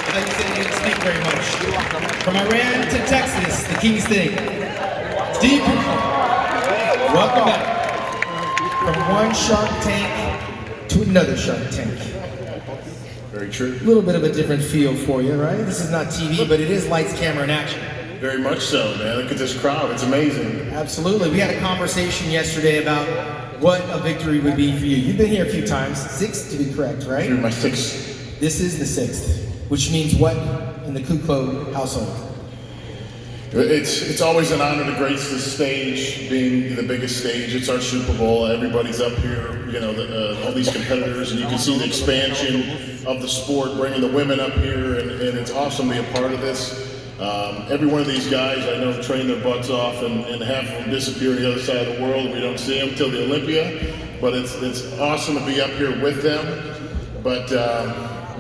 I thought you said you didn't speak very much. From Iran to Texas, the King State. Steve, welcome back. From one Shark Tank to another Shark Tank. Very true. A little bit of a different feel for you, right? This is not TV, but it is lights, camera, and action. Very much so, man. Look at this crowd. It's amazing. Absolutely. We had a conversation yesterday about what a victory would be for you. You've been here a few times, 6 to be correct, right? You're my 6th. This is the 6th, which means what in the Kuklo household? It's always an honor to grace this stage, being the biggest stage. It's our Super Bowl. Everybody's up here, you know, all these competitors, and you can see the expansion of the sport, bringing the women up here, and it's awesome to be a part of this. Every one of these guys I know train their butts off, and half of them disappear to the other side of the world. We don't see them till the Olympia, but it's awesome to be up here with them. But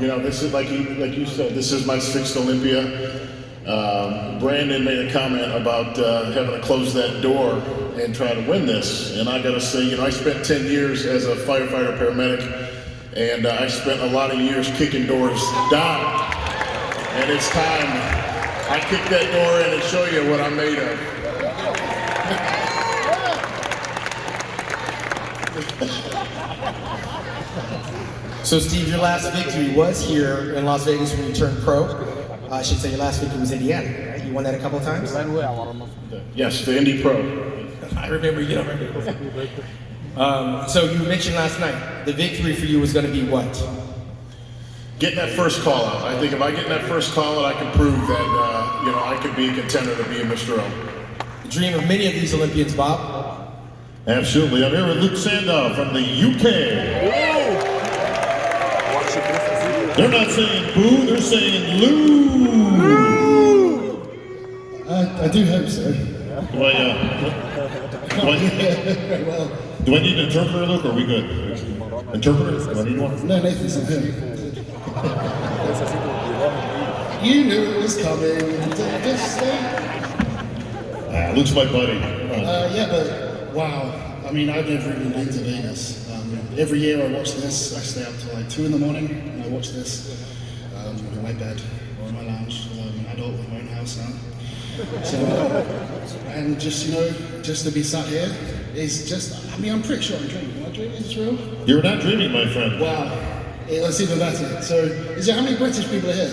you know, this is like you said, this is my 6th Olympia. Brandon made a comment about having to close that door and try to win this, and I gotta say, you know, I spent 10 years as a firefighter paramedic, and I spent a lot of years kicking doors down, and it's time I kick that door in and show you what I'm made of. So Steve, your last victory was here in Las Vegas when you turned pro. I should say your last victory was Indiana, right? You won that a couple of times? Yes, the Indy Pro. I remember, you don't remember. So you mentioned last night, the victory for you was going to be what? Getting that first call out. I think if I get in that first call out, I can prove that, you know, I could be a contender to be a Mr. O. The dream of many of these Olympians, Bob. Absolutely. I'm here with Luke Sandow from the UK. They're not saying boo, they're saying Lou. I do hope so. Do I need an interpreter, Luke, or are we good? Interpreter? Do I need one? No, Nathan's not here. You knew it was coming. Luke's my buddy. Yeah, but wow. I mean, I've never even been to Vegas. Every year I watch this. I stay up till like 2 in the morning and I watch this in my bed or in my lounge. I'm an adult with my own house now. So, and just, you know, just to be sat here is just, I mean, I'm pretty sure I'm dreaming. Am I dreaming? Is this real? You're not dreaming, my friend. Wow. Yeah, that's even better. So, how many British people are here?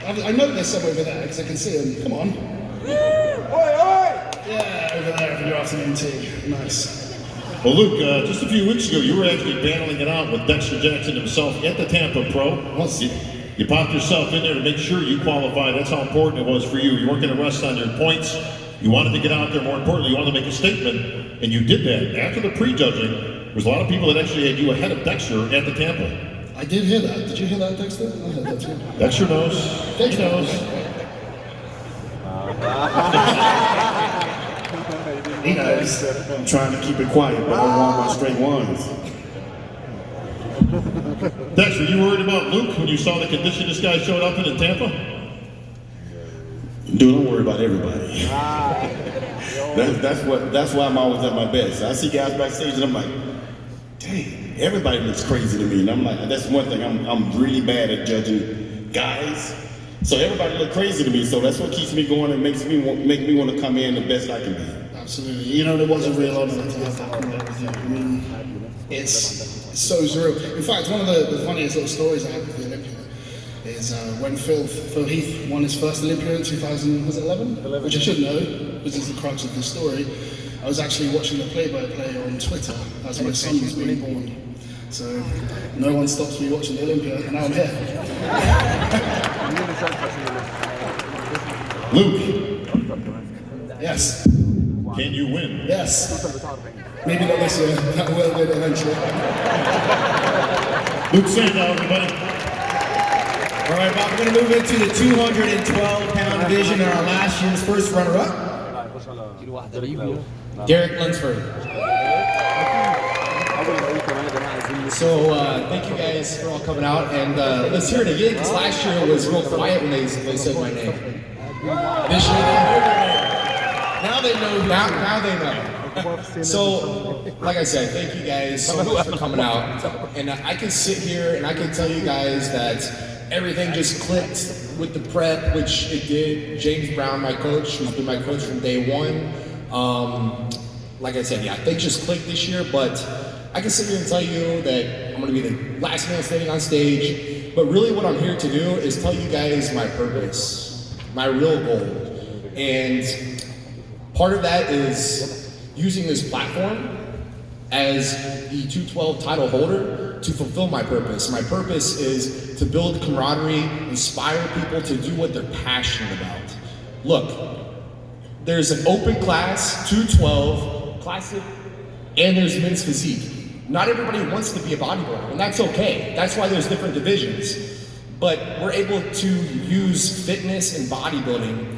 I know there's some over there because I can see them. Come on. Yeah, over there for your afternoon tea. Nice. Well, Luke, just a few weeks ago, you were actually battling it out with Dexter Jackson himself at the Tampa Pro. You popped yourself in there to make sure you qualified. That's how important it was for you. You weren't going to rest on your points. You wanted to get out there. More importantly, you wanted to make a statement, and you did that. After the prejudging, there was a lot of people that actually had you ahead of Dexter at the Tampa. I did hear that. Did you hear that, Dexter? I heard that too. Dexter knows. Dexter knows. He knows. I'm trying to keep it quiet, but I want my straight ones. Dexter, you worried about Luke when you saw the condition this guy showed up in Tampa? Dude, don't worry about everybody. That's why I'm always at my best. I see guys backstage and I'm like, dang, everybody looks crazy to me. And I'm like, that's one thing, I'm really bad at judging guys. So everybody look crazy to me, so that's what keeps me going and make me want to come in the best I can be. Absolutely. You know, it was a real honor to have that career with you. I mean, it's so surreal. In fact, one of the funniest little stories I have with the Olympia is when Phil Heath won his first Olympia in 2011, which I should know, which is the crux of the story. I was actually watching the play-by-play on Twitter as my son was being born. So no one stops me watching the Olympia, and now I'm here. Luke. Yes. Can you win? Yes. Maybe not this year, that will win eventually. Luke Sandow, everybody. All right, Bob, we're going to move into the 212-pound division and our last year's first runner-up, Derek Lunsford. So thank you guys for all coming out, and let's hear it again, because last year it was real quiet when they said my name. This year they heard my name. Now they know. Now they know. So, like I said, thank you guys so much for coming out, and I can sit here and I can tell you guys that everything just clicked with the prep, which it did. James Brown, my coach, who's been my coach from day one. Like I said, yeah, things just clicked this year, but I can sit here and tell you that I'm going to be the last man standing on stage, but really what I'm here to do is tell you guys my purpose, my real goal. And part of that is using this platform as the 212 title holder to fulfill my purpose. My purpose is to build camaraderie, inspire people to do what they're passionate about. Look, there's an open class, 212, classic, and there's men's physique. Not everybody wants to be a bodybuilder, and that's okay. That's why there's different divisions. But we're able to use fitness and bodybuilding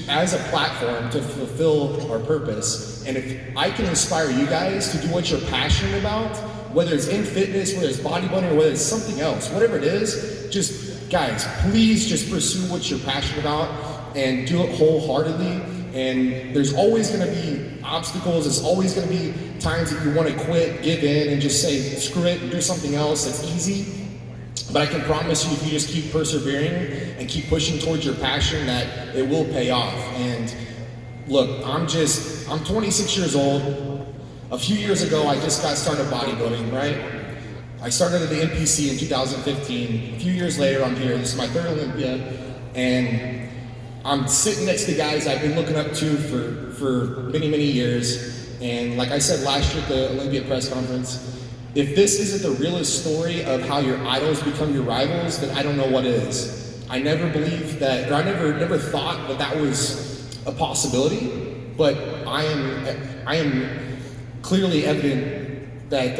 as a platform to fulfill our purpose. And if I can inspire you guys to do what you're passionate about, whether it's in fitness, whether it's bodybuilding, or whether it's something else, whatever it is, just, guys, please just pursue what you're passionate about and do it wholeheartedly. And there's always gonna be obstacles, there's always gonna be times that you wanna quit, give in, and just say, screw it, and do something else that's easy. But I can promise you, if you just keep persevering and keep pushing towards your passion, that it will pay off. And look, I'm 26 years old. A few years ago, I just got started bodybuilding, right? I started at the NPC in 2015. A few years later, I'm here. This is my third Olympia, and I'm sitting next to guys I've been looking up to for many, many years. And like I said last year at the Olympia Press Conference, if this isn't the realest story of how your idols become your rivals, then I don't know what is. I never believed that, or I never thought that that was a possibility, but I am clearly evident that,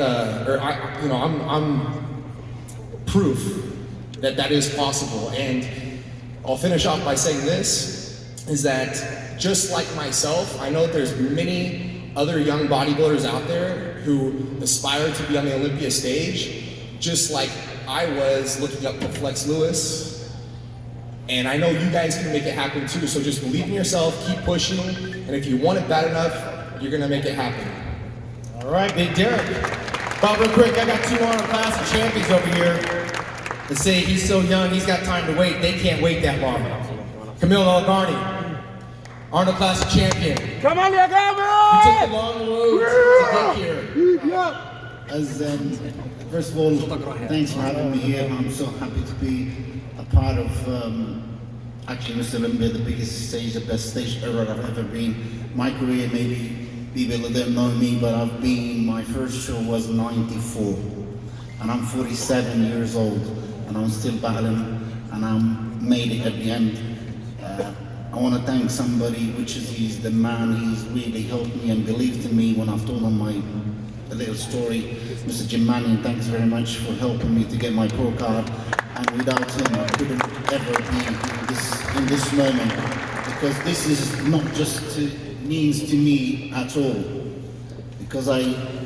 I'm proof that that is possible. And I'll finish off by saying this, is that just like myself, I know that there's many other young bodybuilders out there who aspire to be on the Olympia stage, just like I was looking up to Flex Lewis. And I know you guys can make it happen too, so just believe in yourself, keep pushing, and if you want it bad enough, you're gonna make it happen. All right, Big Derek. Bob, real quick, I got two Arnold Classic champions over here that say he's so young, he's got time to wait. They can't wait that long. Camille Algarni, Arnold Classic champion. Come on, you took the long road to get here. First of all, thanks for having me here. I'm so happy to be a part of actually Mr Olympia, the biggest stage, the best stage ever I've ever been. My career, maybe people that don't know me, but my first show was 94. And I'm 47 years old, and I'm still battling, and I made it at the end. I want to thank somebody, he's the man, he's really helped me and believed in me when I've told him a little story. Mr. Jim Manning, thanks very much for helping me to get my pro card. And without him, I couldn't ever be in this moment. Because this is not just means to me at all. Because I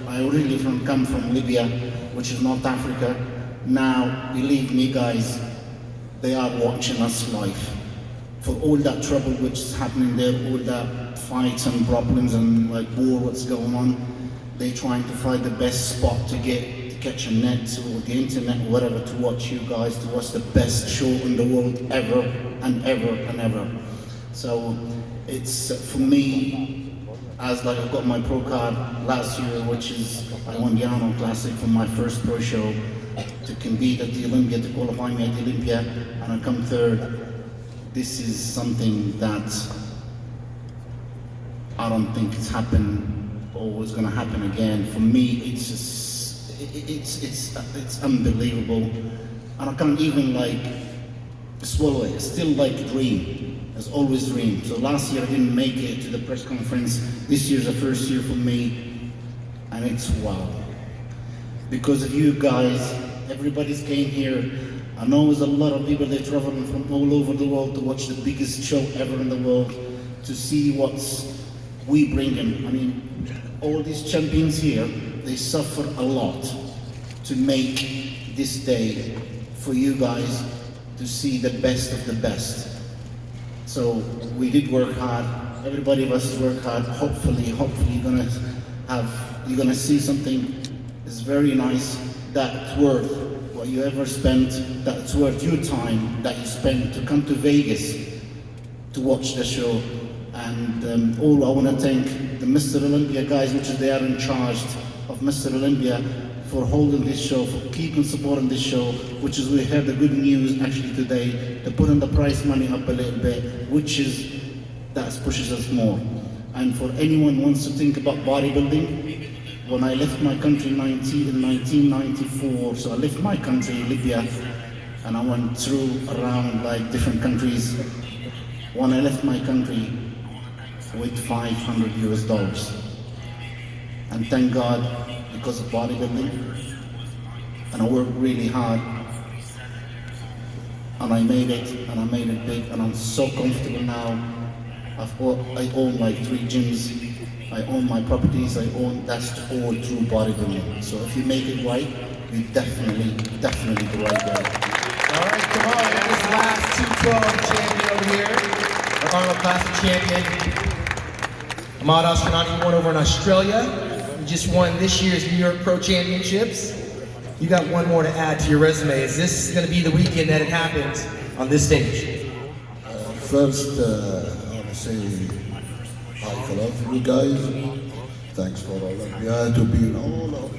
originally come from Libya, which is North Africa. Now, believe me guys, they are watching us live. for all that trouble which is happening there, all that fights and problems and like war, what's going on. They're trying to find the best spot to catch a net or the internet or whatever to watch you guys, to watch the best show in the world ever and ever and ever. So it's for me, as like I got my pro card last year, which is I won the Arnold Classic for my first pro show, to compete at the Olympia, to qualify me at the Olympia, and I come third. This is something that I don't think it's happened or is going to happen again. For me, it's just, it's unbelievable, and I can't even like swallow it. It's still like a dream. It's always dream. So last year I didn't make it to the press conference. This year's the first year for me, and it's wow. Because of you guys, everybody's came here. I know there's a lot of people, they're traveling from all over the world to watch the biggest show ever in the world, to see what's we bring in. I mean, all these champions here, they suffer a lot to make this day for you guys to see the best of the best. So we did work hard. Everybody of us work hard. Hopefully you're gonna see something that's very nice, that's worth what you ever spent, that's worth your time that you spent to come to Vegas to watch the show. And all I want to thank the Mr. Olympia guys, which they are in charge of Mr. Olympia, for holding this show, for keeping supporting this show, which is we heard the good news actually today, to putting the prize money up a little bit, which is, that pushes us more. And for anyone who wants to think about bodybuilding, when I left my country in 1994, so I left my country, Libya, and I went through around like different countries. When I left my country with $500 US, and thank God, because of bodybuilding, and I worked really hard, and I made it, and I made it big, and I'm so comfortable now. I own like 3 gyms. I own my properties, that's all through bodybuilding. So if you make it right, you're definitely the right way. All right, come on, and this last 212 champion over here, our Arnold Classic champion, Ahmad Ashkenani, won over in Australia. You just won this year's New York Pro Championships. You got one more to add to your resume. Is this going to be the weekend that it happens on this stage? First, I want to say hi for all of you guys. Thanks for Olympia to be in all of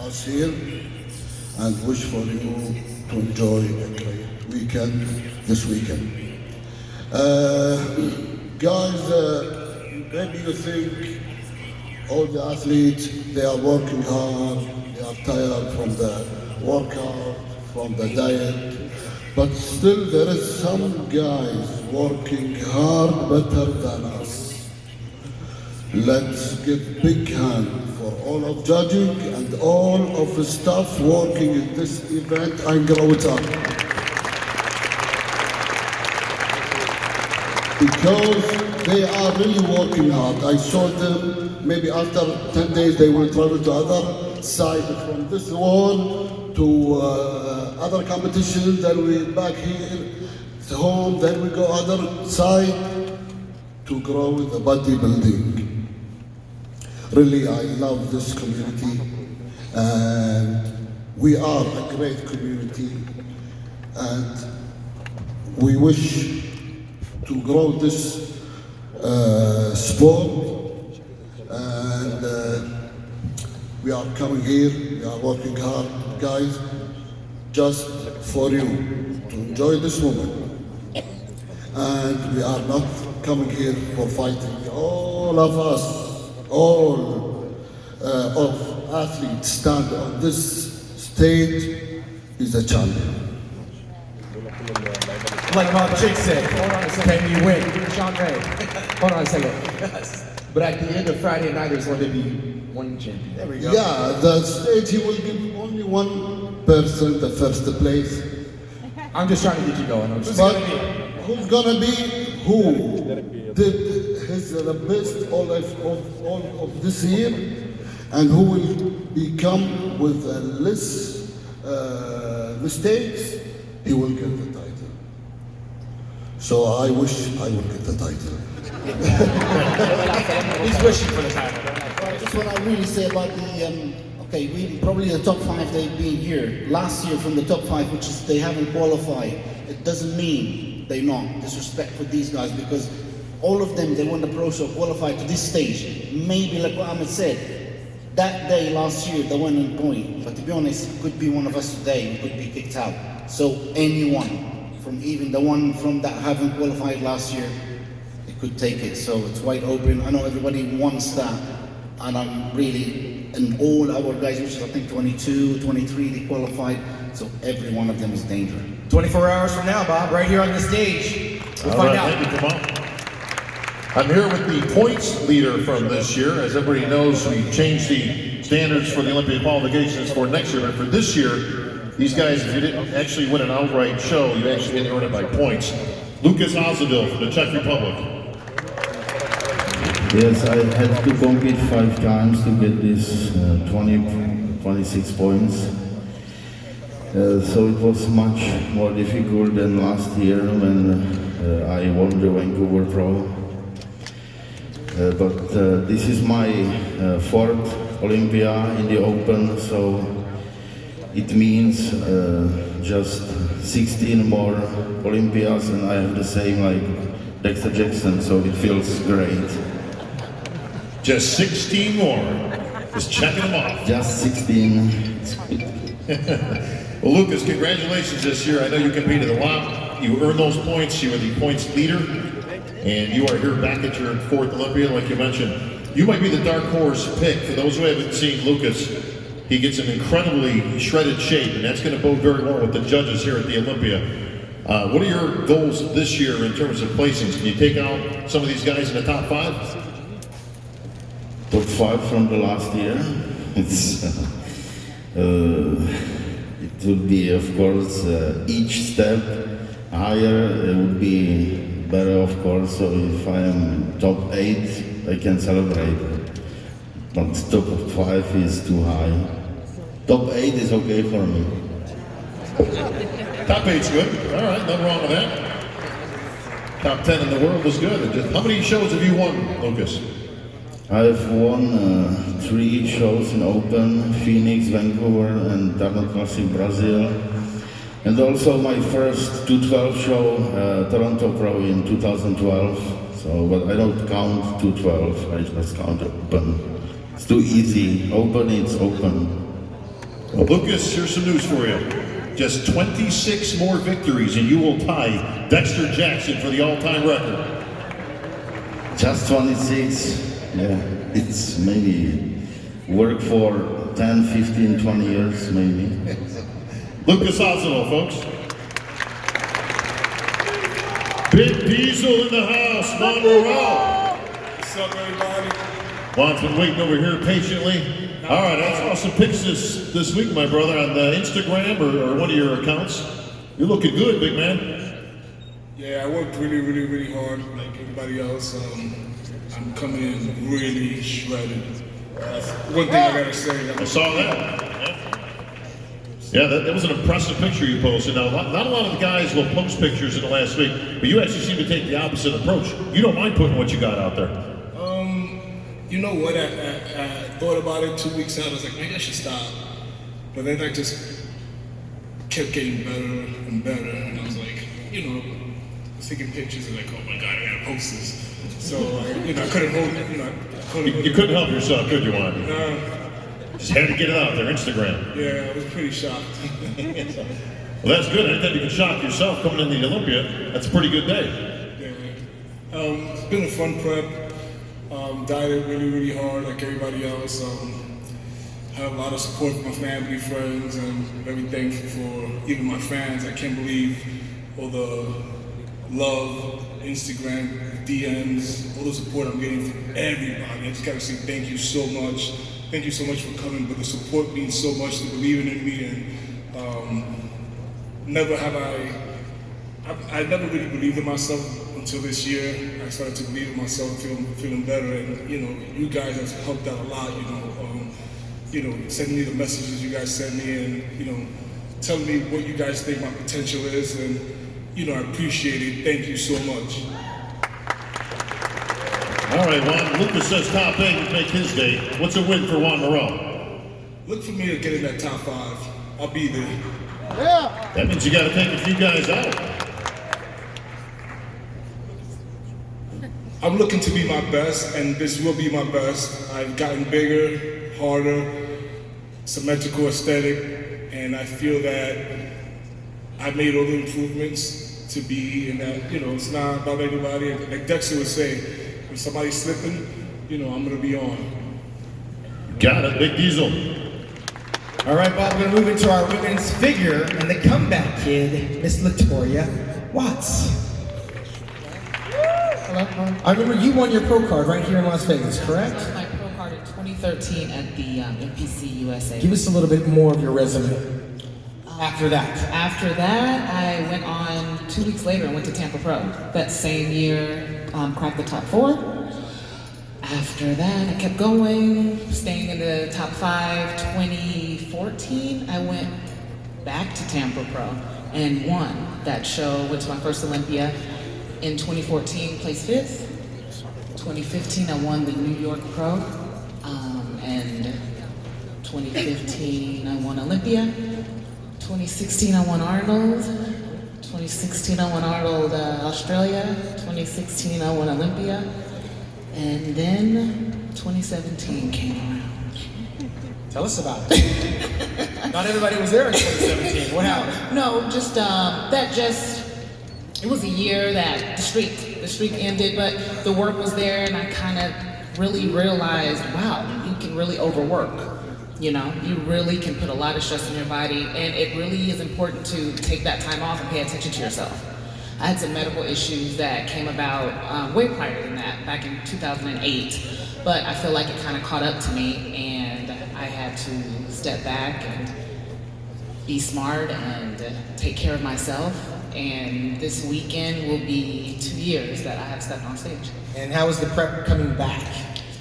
us here, and wish for you to enjoy a great weekend this weekend. Guys, maybe you think all the athletes, they are working hard, they are tired from the workout, from the diet, but still there is some guys working hard better than us. Let's give big hand for all of judging and all of the staff working in this event and grow it up. Because they are really working hard. I saw them, maybe after 10 days they will travel to other side, from this wall to other competitions, then we back here to home, then we go other side to grow the bodybuilding. Really, I love this community, and we are a great community, and we wish to grow this sport, and we are coming here, we are working hard, guys, just for you to enjoy this moment. And we are not coming here for fighting. All of us, all of athletes stand on this stage is a champion. Like Bob Chick said, Hold on a second. can you win? Sean Ray, hold on a second. But at the end of Friday night, there's going to be one champion. There we go. Yeah, the stage he will give only one person the first place. I'm just trying to get you going. Who's gonna be who did his the best all of this year, and who will become with less mistakes, he will get the title. So I wish I would get the title. He's wishing for the title. Just what I really say about the, okay, we probably the top 5 they've been here. Last year from the top 5, which is they haven't qualified, it doesn't mean they're not. Disrespect for these guys, because all of them, they won the pro show, qualified to this stage. Maybe like what Ahmed said, that day last year they went on point. But to be honest, it could be one of us today, we could be kicked out. So anyone, from even the one from that haven't qualified last year, it could take it. So it's wide open. I know everybody wants that. And I'm really, and all our guys, which is I think 22, 23, they qualified. So every one of them is dangerous. 24 hours from now, Bob, right here on the stage. We'll find out. Thank you, Kamal. I'm here with the points leader from this year. As everybody knows, we changed the standards for the Olympic qualifications for next year. But for this year, these guys, if you didn't actually win an outright show, you actually didn't earn it by points. Lucas Ozadil from the Czech Republic. Yes, I had to compete 5 times to get this 26 points. So it was much more difficult than last year when I won the Vancouver Pro. But this is my 4th Olympia in the Open, so it means just 16 more Olympias, and I have the same like Dexter Jackson, so it feels great. Just 16 more. Just checking them off. Just 16. Well, Lucas, congratulations this year. I know you competed a lot. You earned those points. You were the points leader. And you are here back at your 4th Olympia, like you mentioned. You might be the dark horse pick. For those who haven't seen Lucas, he gets in incredibly shredded shape, and that's going to bode very well with the judges here at the Olympia. What are your goals this year in terms of placings? Can you take out some of these guys in the top 5? Top 5 from the last year. It's, it would be, of course, each step higher. It would be better, of course. So if I am top 8, I can celebrate. But top 5 is too high. Top 8 is okay for me. Top 8's good. All right, nothing wrong with that. Top 10 in the world is good. Just, how many shows have you won, Lucas? I've won 3 shows in Open, Phoenix, Vancouver, and Darnold Classic, Brazil. And also my first 212 show, Toronto Pro in 2012. So, but I don't count 212, I just count Open. It's too easy. Open, it's open. Well, Lucas, here's some news for you. Just 26 more victories and you will tie Dexter Jackson for the all-time record. Just 26. Yeah, it's maybe work for 10, 15, 20 years, maybe. Lucas Ozadil, folks. Big Diesel in the house, Juan Morel. What's up, everybody? Juan's been waiting over here patiently. All right, I saw some pics this week, my brother, on Instagram or one of your accounts. You're looking good, big man. Yeah, I worked really hard, like everybody else. I'm coming in really shredded. That's one thing I gotta say. I saw that. Yeah, that was an impressive picture you posted. Now, not a lot of the guys will post pictures in the last week, but you actually seem to take the opposite approach. You don't mind putting what you got out there. You know what? I thought about it 2 weeks out. I was like, maybe I should stop. But then I just kept getting better and better, and I was like, taking pictures and like, oh my God, I gotta post this. So, I couldn't hold it. You couldn't help yourself, could you, Juan? Just had to get it out there, Instagram. Yeah, I was pretty shocked. Well, that's good. Anytime you can shock yourself coming into the Olympia, that's a pretty good day. Yeah. It's been a fun prep. Dieted really hard like everybody else. Had a lot of support from my family, friends, and very thankful for even my fans. I can't believe all the love, Instagram, DMs, all the support I'm getting from everybody. I just gotta say thank you so much. Thank you so much for coming, but the support means so much, to believing in me, and never have I never really believed in myself until this year. I started to believe in myself, feeling better, and you guys have helped out a lot. Sending me the messages you guys send me, and telling me what you guys think my potential is, and I appreciate it. Thank you so much. All right, Juan. Lucas says top 8 would make his day. What's a win for Juan Moreau? Look for me to get in that top 5. I'll be there. Yeah. That means you got to take a few guys out. I'm looking to be my best, and this will be my best. I've gotten bigger, harder, symmetrical aesthetic, and I feel that I've made all the improvements to be in that, it's not about anybody. Like Dexter would say, if somebody's slipping, I'm gonna be on. Got it, Big Diesel. All right, Bob, we're gonna move into our women's figure and the comeback kid, Miss Latoya Watts. Hello. I remember you won your pro card right here in Las Vegas, correct? I won my pro card in 2013 at the NPC USA. Give us a little bit more of your resume. After that? After that, I went on 2 weeks later and went to Tampa Pro. That same year, cracked the top 4. After that, I kept going, staying in the top 5. 2014, I went back to Tampa Pro and won that show. Went to my first Olympia. In 2014, placed 5th. 2015, I won the New York Pro. And 2015, I won Olympia. 2016, I won Arnold. 2016, I won Arnold Australia. 2016, I won Olympia. And then 2017 came around. Tell us about it. Not everybody was there in 2017. What happened? No, it was a year that the streak ended, but the work was there, and I kind of really realized, wow, you can really overwork. You really can put a lot of stress on your body, and it really is important to take that time off and pay attention to yourself. I had some medical issues that came about way prior than that, back in 2008, but I feel like it kind of caught up to me, and I had to step back and be smart and take care of myself. And this weekend will be 2 years that I have stepped on stage. And how is the prep coming back?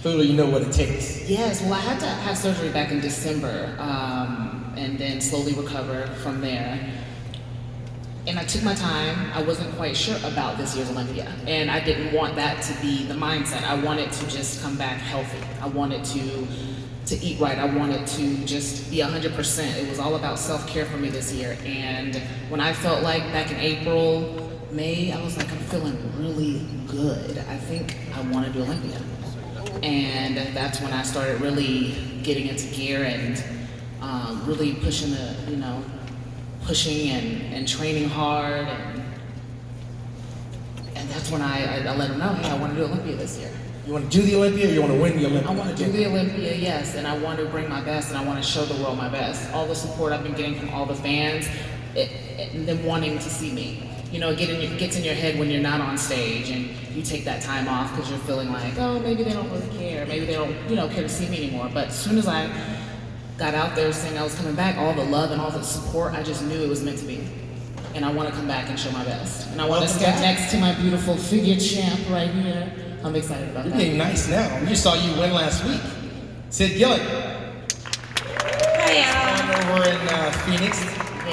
Clearly you know what it takes. Yes, well, I had to have surgery back in December, and then slowly recover from there. And I took my time. I wasn't quite sure about this year's Olympia, and I didn't want that to be the mindset. I wanted to just come back healthy. I wanted to eat right. I wanted to just be 100%. It was all about self-care for me this year. And when I felt like back in April, May, I was like, I'm feeling really good. I think I want to do Olympia. And that's when I started really getting into gear and really pushing and training hard. And that's when I let them know, hey, I want to do Olympia this year. You want to do the Olympia or you want to win the Olympia? I want to do the Olympia, yes, and I want to bring my best, and I want to show the world my best. All the support I've been getting from all the fans, and them wanting to see me. It gets in your head when you're not on stage and you take that time off because you're feeling like, oh, maybe they don't really care, maybe they don't, care to see me anymore. But as soon as I got out there saying I was coming back, all the love and all the support, I just knew it was meant to be. And I want to come back and show my best. And I want to stand next to my beautiful figure champ right here. I'm excited about that. You're getting nice now. We just saw you win last week. Sid Gillen. Hi, over in Phoenix,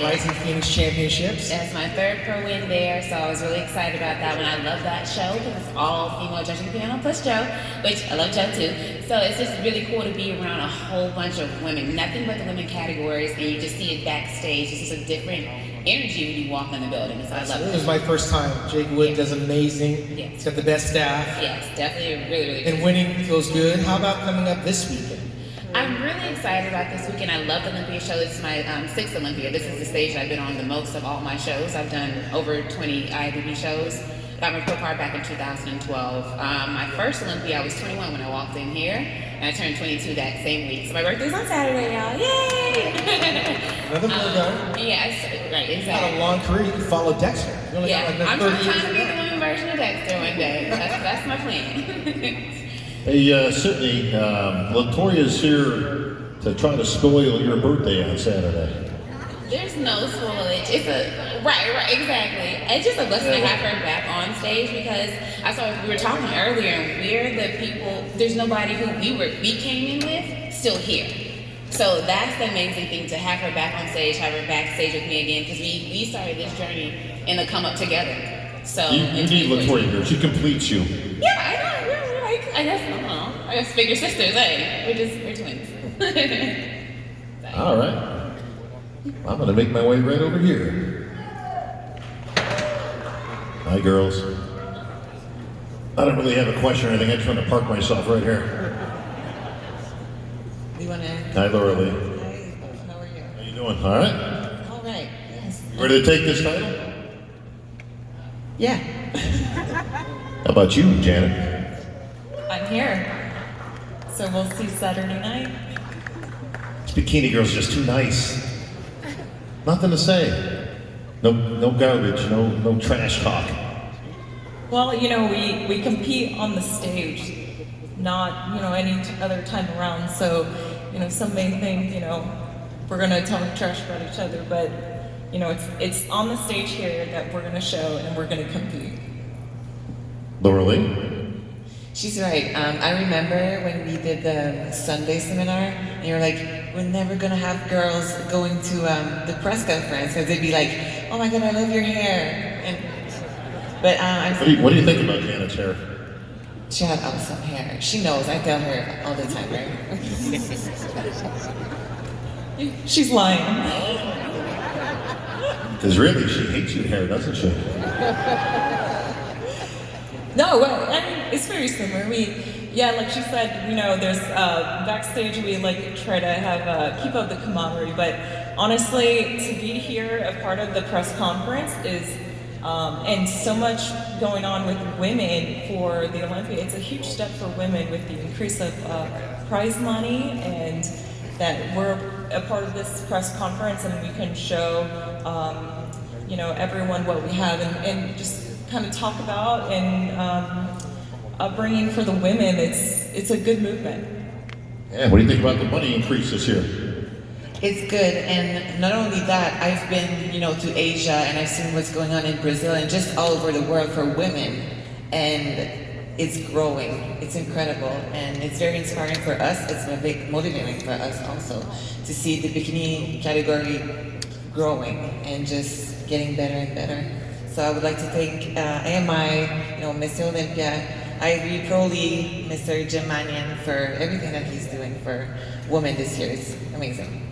Rising Phoenix Championships. That's my 3rd pro win there, so I was really excited about that one. I love that show because it's all female judging panel plus Joe, which I love Joe too. So it's just really cool to be around a whole bunch of women, nothing but the women categories, and you just see it backstage. It's just a different energy when you walk in the building, so I love it. It was my first time. Jake Wood does amazing. Yes. He's got the best staff. Yes, definitely really, really good. And winning feels good. How about coming up this weekend? I'm really excited about this weekend. I love the Olympia show. This is my 6th Olympia. This is the stage that I've been on the most of all my shows. I've done over 20 IFBB shows. Got my pro card back in 2012. My first Olympia, I was 21 when I walked in here, and I turned 22 that same week. So my birthday's on Saturday, y'all. Yay! Another Virgo. Yes, right, exactly. You got a long career. You can follow Dexter. You only got like I'm 30 trying to years be the women version of Dexter one day. That's my plan. Hey, Sydney, Latoya's here to try to spoil your birthday on Saturday. There's no spoilage. It's right, exactly. It's just a blessing to have her back on stage because we were talking earlier, and we're the people. There's nobody who we came in with still here. So that's the amazing thing, to have her back on stage, have her backstage with me again, because we started this journey in the come up together. So You need Latoya here. She completes you. Yeah, I know. We're like, I guess, I don't know. I guess figure sisters, hey. We're twins. All right. I'm going to make my way right over here. Hi, girls. I don't really have a question or anything. I just want to park myself right here. Do you want to? Hi, Laura Lee. Hi, how are you? How you doing? All right. All right. Yes. You ready to take this title? Yeah. How about you, Janet? I'm here. So we'll see Saturday night. This bikini girl's just too nice. Nothing to say. No garbage. No trash talk. Well, you know, we compete on the stage, not, you know, any other time around. So, you know, some may think, you know, we're gonna talk trash about each other, but, you know, it's on the stage here that we're gonna show and we're gonna compete. Laura Lee? She's right. I remember when we did the Sunday seminar, and you were like, we're never gonna have girls going to the press conference, because they'd be like, oh my God, I love your hair. But What do you think about Janet's hair? She had awesome hair. She knows. I tell her all the time, right? She's lying. Because really, she hates your hair, doesn't she? No, well, I mean, it's very similar. Yeah, like she said, you know, there's backstage we like try to have keep up the camaraderie, but honestly, to be here, a part of the press conference is, and so much going on with women for the Olympia. It's a huge step for women with the increase of prize money, and that we're a part of this press conference, and we can show, you know, everyone what we have, and just kind of talk about and upbringing for the women. It's a good movement. Yeah, what do you think about the money increase this year? It's good, and not only that, I've been, you know, to Asia, and I've seen what's going on in Brazil and just all over the world for women, and it's growing. It's incredible, and it's very inspiring for us. It's motivating for us also to see the bikini category growing and just getting better and better. So I would like to thank AMI, you know, Mr Olympia, IFBB Pro League, Mr. Jim Mannion for everything that he's doing for women this year. It's amazing.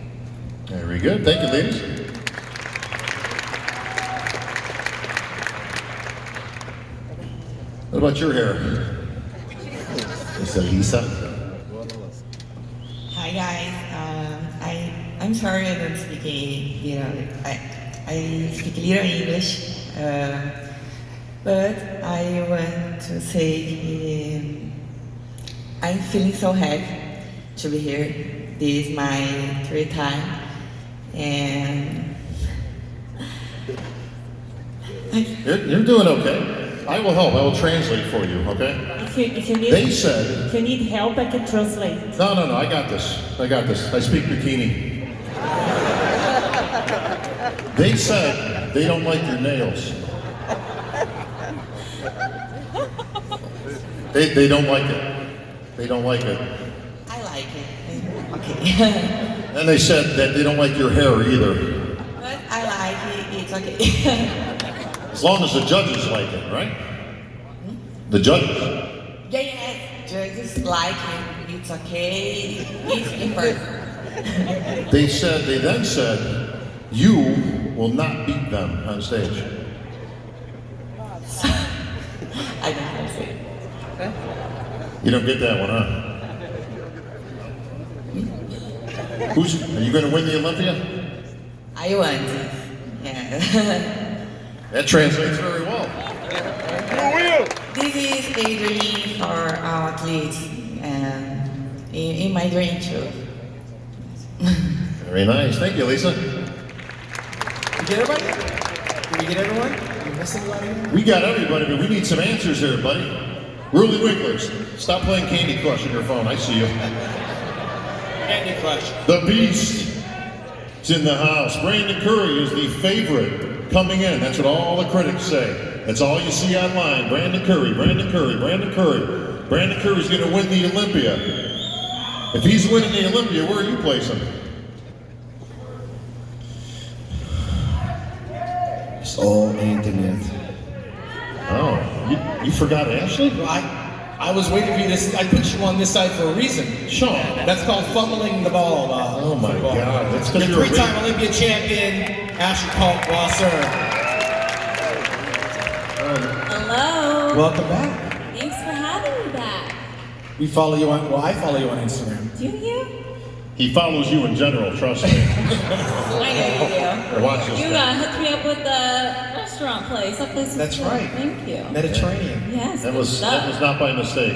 Very good. Thank you, ladies. What about your hair? Is it Lisa? Hi guys, I'm sorry I don't speak, you know, I speak a little English, but I want to say I'm feeling so happy to be here. This is my third time, and You're doing okay. I will help. I will translate for you, okay? If you need, They said... if you need help, I can translate. No, I got this. I speak bikini. They said they don't like your nails. They don't like it. They don't like it. I like it. Okay. And they said that they don't like your hair either. But I like it. It's okay. As long as the judges like it, right? The judges. Yeah, judges like it. It's okay. It's imperfect. They then said, you will not beat them on stage. I don't know say it. You don't get that one, huh? Are you going to win the Olympia? I want it. Yeah. That translates very well. This is a dream for our athletes, and in my dream too. Very nice. Thank you, Lisa. You get everybody? Did we get everyone? Are we missing anybody? We got everybody, but we need some answers here, buddy. Ruly Winklers, stop playing Candy Crush on your phone. I see you. Candy Crush. The Beast is in the house. Brandon Curry is the favorite coming in. That's what all the critics say. That's all you see online. Brandon Curry, Brandon Curry, Brandon Curry. Brandon Curry's going to win the Olympia. If he's winning the Olympia, where are you placing? It's all internet. Oh, you forgot Ashley? Well, I was waiting for you to. I put you on this side for a reason. Shawn. That's called fumbling the ball. Oh my football. God! That's because Your you're three-time Olympia champion, Ashley Wasser. Hello. Welcome back. Thanks for having me back. We follow you on. Well, I follow you on Instagram. Do you? He follows you in general. Trust me. I know you do. Watch this. You hooked me up with the restaurant place. That place was That's cool. right. Thank you. Mediterranean. Yes. That good was stuff. not by mistake.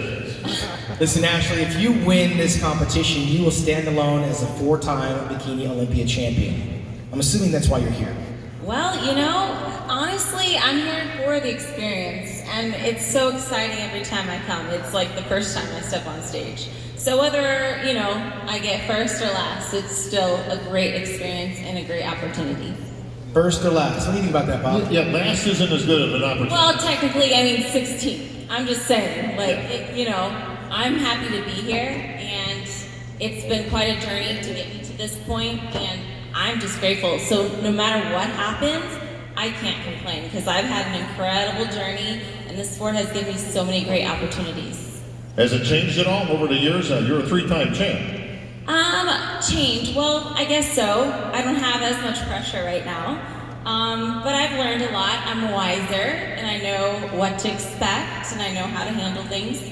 Listen, Ashley, if you win this competition, you will stand alone as a 4-time Bikini Olympia champion. I'm assuming that's why you're here. Well, you know, honestly, I'm here for the experience, and it's so exciting every time I come. It's like the first time I step on stage. So whether, you know, I get first or last, it's still a great experience and a great opportunity. First or last? What do you think about that, Bob? Yeah, last isn't as good of an opportunity. Well, technically, I mean 16th. I'm just saying, like, you know, I'm happy to be here, and it's been quite a journey to get me to this point, and I'm just grateful. So no matter what happens, I can't complain because I've had an incredible journey, and this sport has given me so many great opportunities. Has it changed at all over the years? You're a 3-time champ. Change. Well, I guess so. I don't have as much pressure right now. But I've learned a lot. I'm wiser, and I know what to expect, and I know how to handle things. Do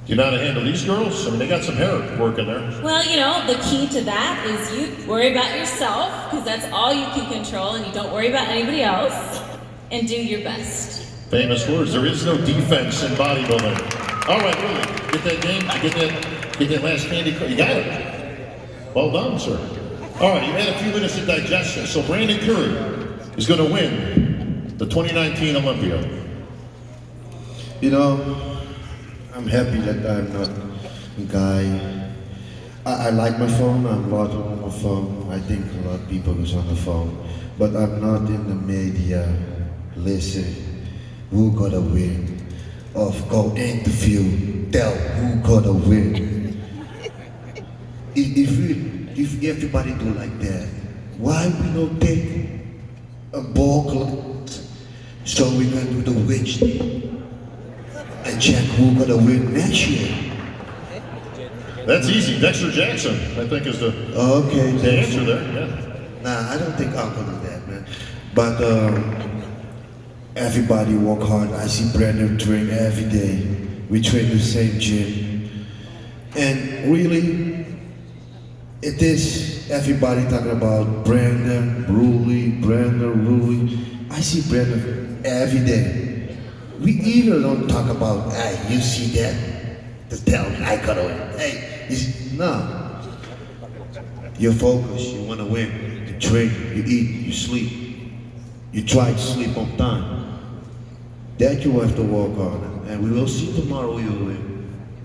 you know how to handle these girls? I mean, they got some hair working there. Well, you know, the key to that is you worry about yourself, because that's all you can control, and you don't worry about anybody else, and do your best. Famous words. There is no defense in bodybuilding. All right, really. Get that game. Get that last candy. You got it. Well done, sir. All right, you had a few minutes to digest this. So Brandon Curry is going to win the 2019 Olympia. You know, I'm happy that I'm not a guy. I like my phone. I'm a lot on my phone. I think a lot of people is on the phone. But I'm not in the media. Listen, who gotta win? Of go interview, tell who gotta win. If everybody do like that, why we don't take a ball club? So we gonna do the witch thing and check who gonna win next year. That's easy. Dexter Jackson, I think, is the answer there. Yeah. Nah, I don't think I'll do that, man. But everybody work hard. I see Brandon train every day. We train in the same gym. And really, it is everybody talking about Brandon, Ruley. I see Brandon every day. We either don't talk about, hey, you see that? To tell me I gotta win. Hey, no. You're focused, you wanna win. You train, you eat, you sleep. You try to sleep on time. That you have to work on, and we will see tomorrow you will win.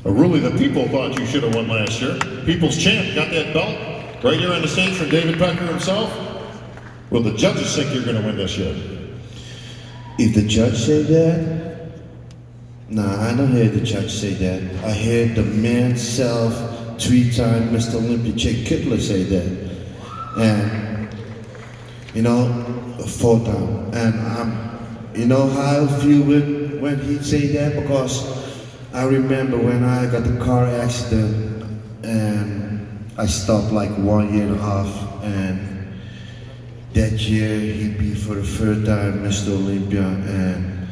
Really, the people thought you should have won last year. People's champ got that belt right here on the stage from David Becker himself. Well, the judges think you're going to win this year. If the judge say that, nah, I don't hear the judge say that. I hear the man self, 3-time Mr. Olympia Jake Kittler say that. And, you know, 4-time. And you know how I feel when he say that? Because I remember when I got the car accident and I stopped like 1.5 years, and that year he beat for the 3rd time Mr. Olympia, and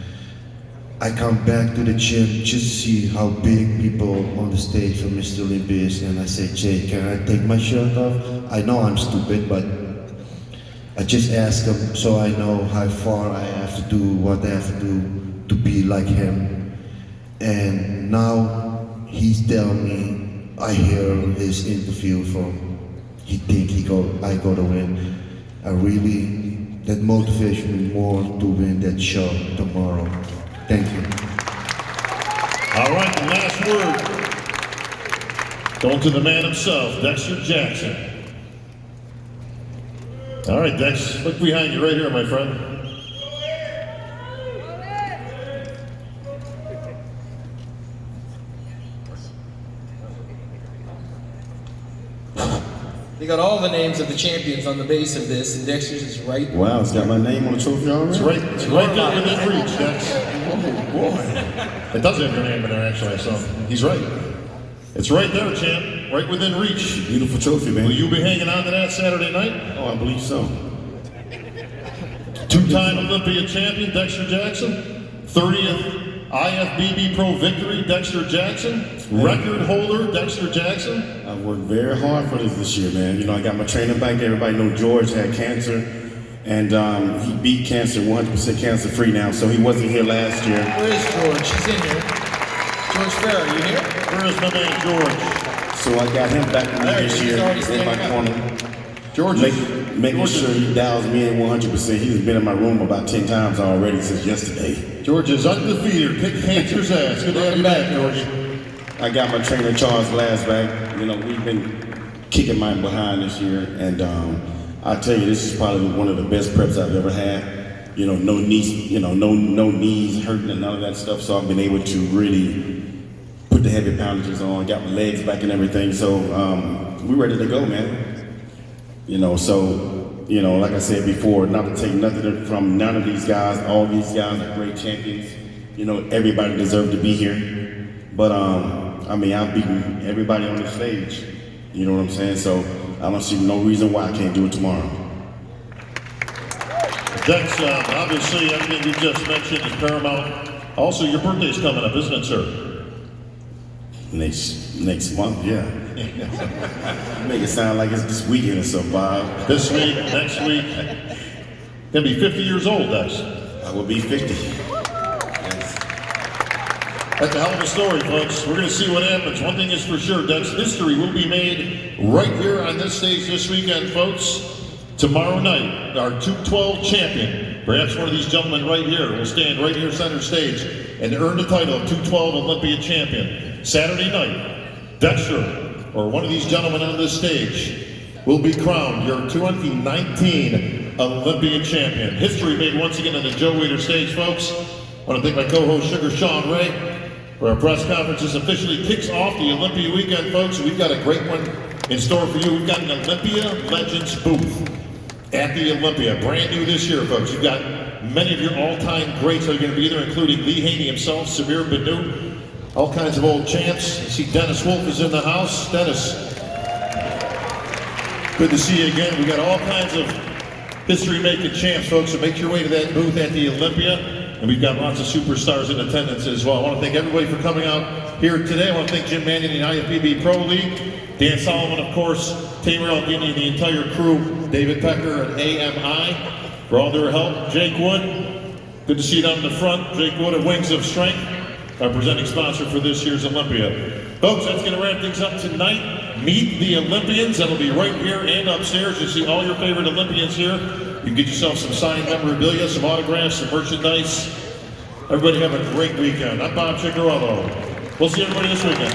I come back to the gym just to see how big people on the stage for Mr. Olympia is, and I say, Jay, can I take my shirt off? I know I'm stupid, but I just ask him so I know how far I have to do, what I have to do to be like him. And now he's telling me, I hear his interview from, he think I go to win. That motivates me more to win that show tomorrow. Thank you. All right, the last word. Going to the man himself, Dexter Jackson. All right, Dex, look behind you right here, my friend. They got all the names of the champions on the base of this, and Dexter's is right. Wow, it's got my name on the trophy already? It's right there within reach, Dex. Oh, boy. It does have your name in there, actually, so he's right. It's right there, champ. Right within reach. Beautiful trophy, man. Will you be hanging on to that Saturday night? Oh, I believe so. Two-time Olympia champion, Dexter Jackson. 30th IFBB Pro victory, Dexter Jackson. Record holder, Dexter Jackson. I've worked very hard for this year, man. You know, I got my trainer back. Everybody know George had cancer, and he beat cancer, 100% cancer-free now, so he wasn't here last year. Where is George? He's in here. George Farrell, you here? Where is my man George? So I got him back in this year in my corner. George making sure he dials me in 100%. He's been in my room about 10 times already since yesterday. George is undefeated, kick cancer's ass. Good to have you back, George. I got my trainer Charles Glass back. You know, we've been kicking mine behind this year, and I tell you, this is probably one of the best preps I've ever had. You know, no knees, no knees hurting and none of that stuff. So I've been able to really put the heavy poundages on, got my legs back and everything. So we're ready to go, man. You know, so, you know, like I said before, not to take nothing from none of these guys. All these guys are great champions. You know, everybody deserves to be here. But, I mean, I've beaten everybody on the stage. You know what I'm saying? So I don't see no reason why I can't do it tomorrow. Dex, obviously, everything you just mentioned is paramount. Also, your birthday's coming up, isn't it, sir? Next month, yeah. Make it sound like it's this weekend or something, Bob. This week, next week. Gonna be 50 years old, Dex. I will be 50. That's a hell of a story, folks. We're gonna see what happens. One thing is for sure, Dex, history will be made right here on this stage this weekend, folks. Tomorrow night, our 212 champion, perhaps one of these gentlemen right here, will stand right here center stage and earn the title of 212 Olympia champion. Saturday night, Dexter, or one of these gentlemen on this stage, will be crowned your 2019 Olympia champion. History made once again on the Joe Weider stage, folks. I want to thank my co-host, Sugar Shawn Ray, where our press conference officially kicks off the Olympia weekend, folks. We've got a great one in store for you. We've got an Olympia Legends booth at the Olympia, brand new this year, folks. You've got many of your all-time greats that are going to be there, including Lee Haney himself, Samir Banu, all kinds of old champs. You see Dennis Wolf is in the house. Dennis, good to see you again. We got all kinds of history-making champs, folks, so make your way to that booth at the Olympia. And we've got lots of superstars in attendance as well. I want to thank everybody for coming out here today. I want to thank Jim Mannion and the IFBB Pro League, Dan Solomon, of course, Tamer Elgini, and the entire crew, David Pecker and AMI, for all their help. Jake Wood, good to see you down in the front. Jake Wood of Wings of Strength, our presenting sponsor for this year's Olympia. Folks, that's going to wrap things up tonight. Meet the Olympians. That'll be right here and upstairs. You'll see all your favorite Olympians here. You can get yourself some signed memorabilia, some autographs, some merchandise. Everybody have a great weekend. I'm Bob Chicarello. We'll see everybody this weekend.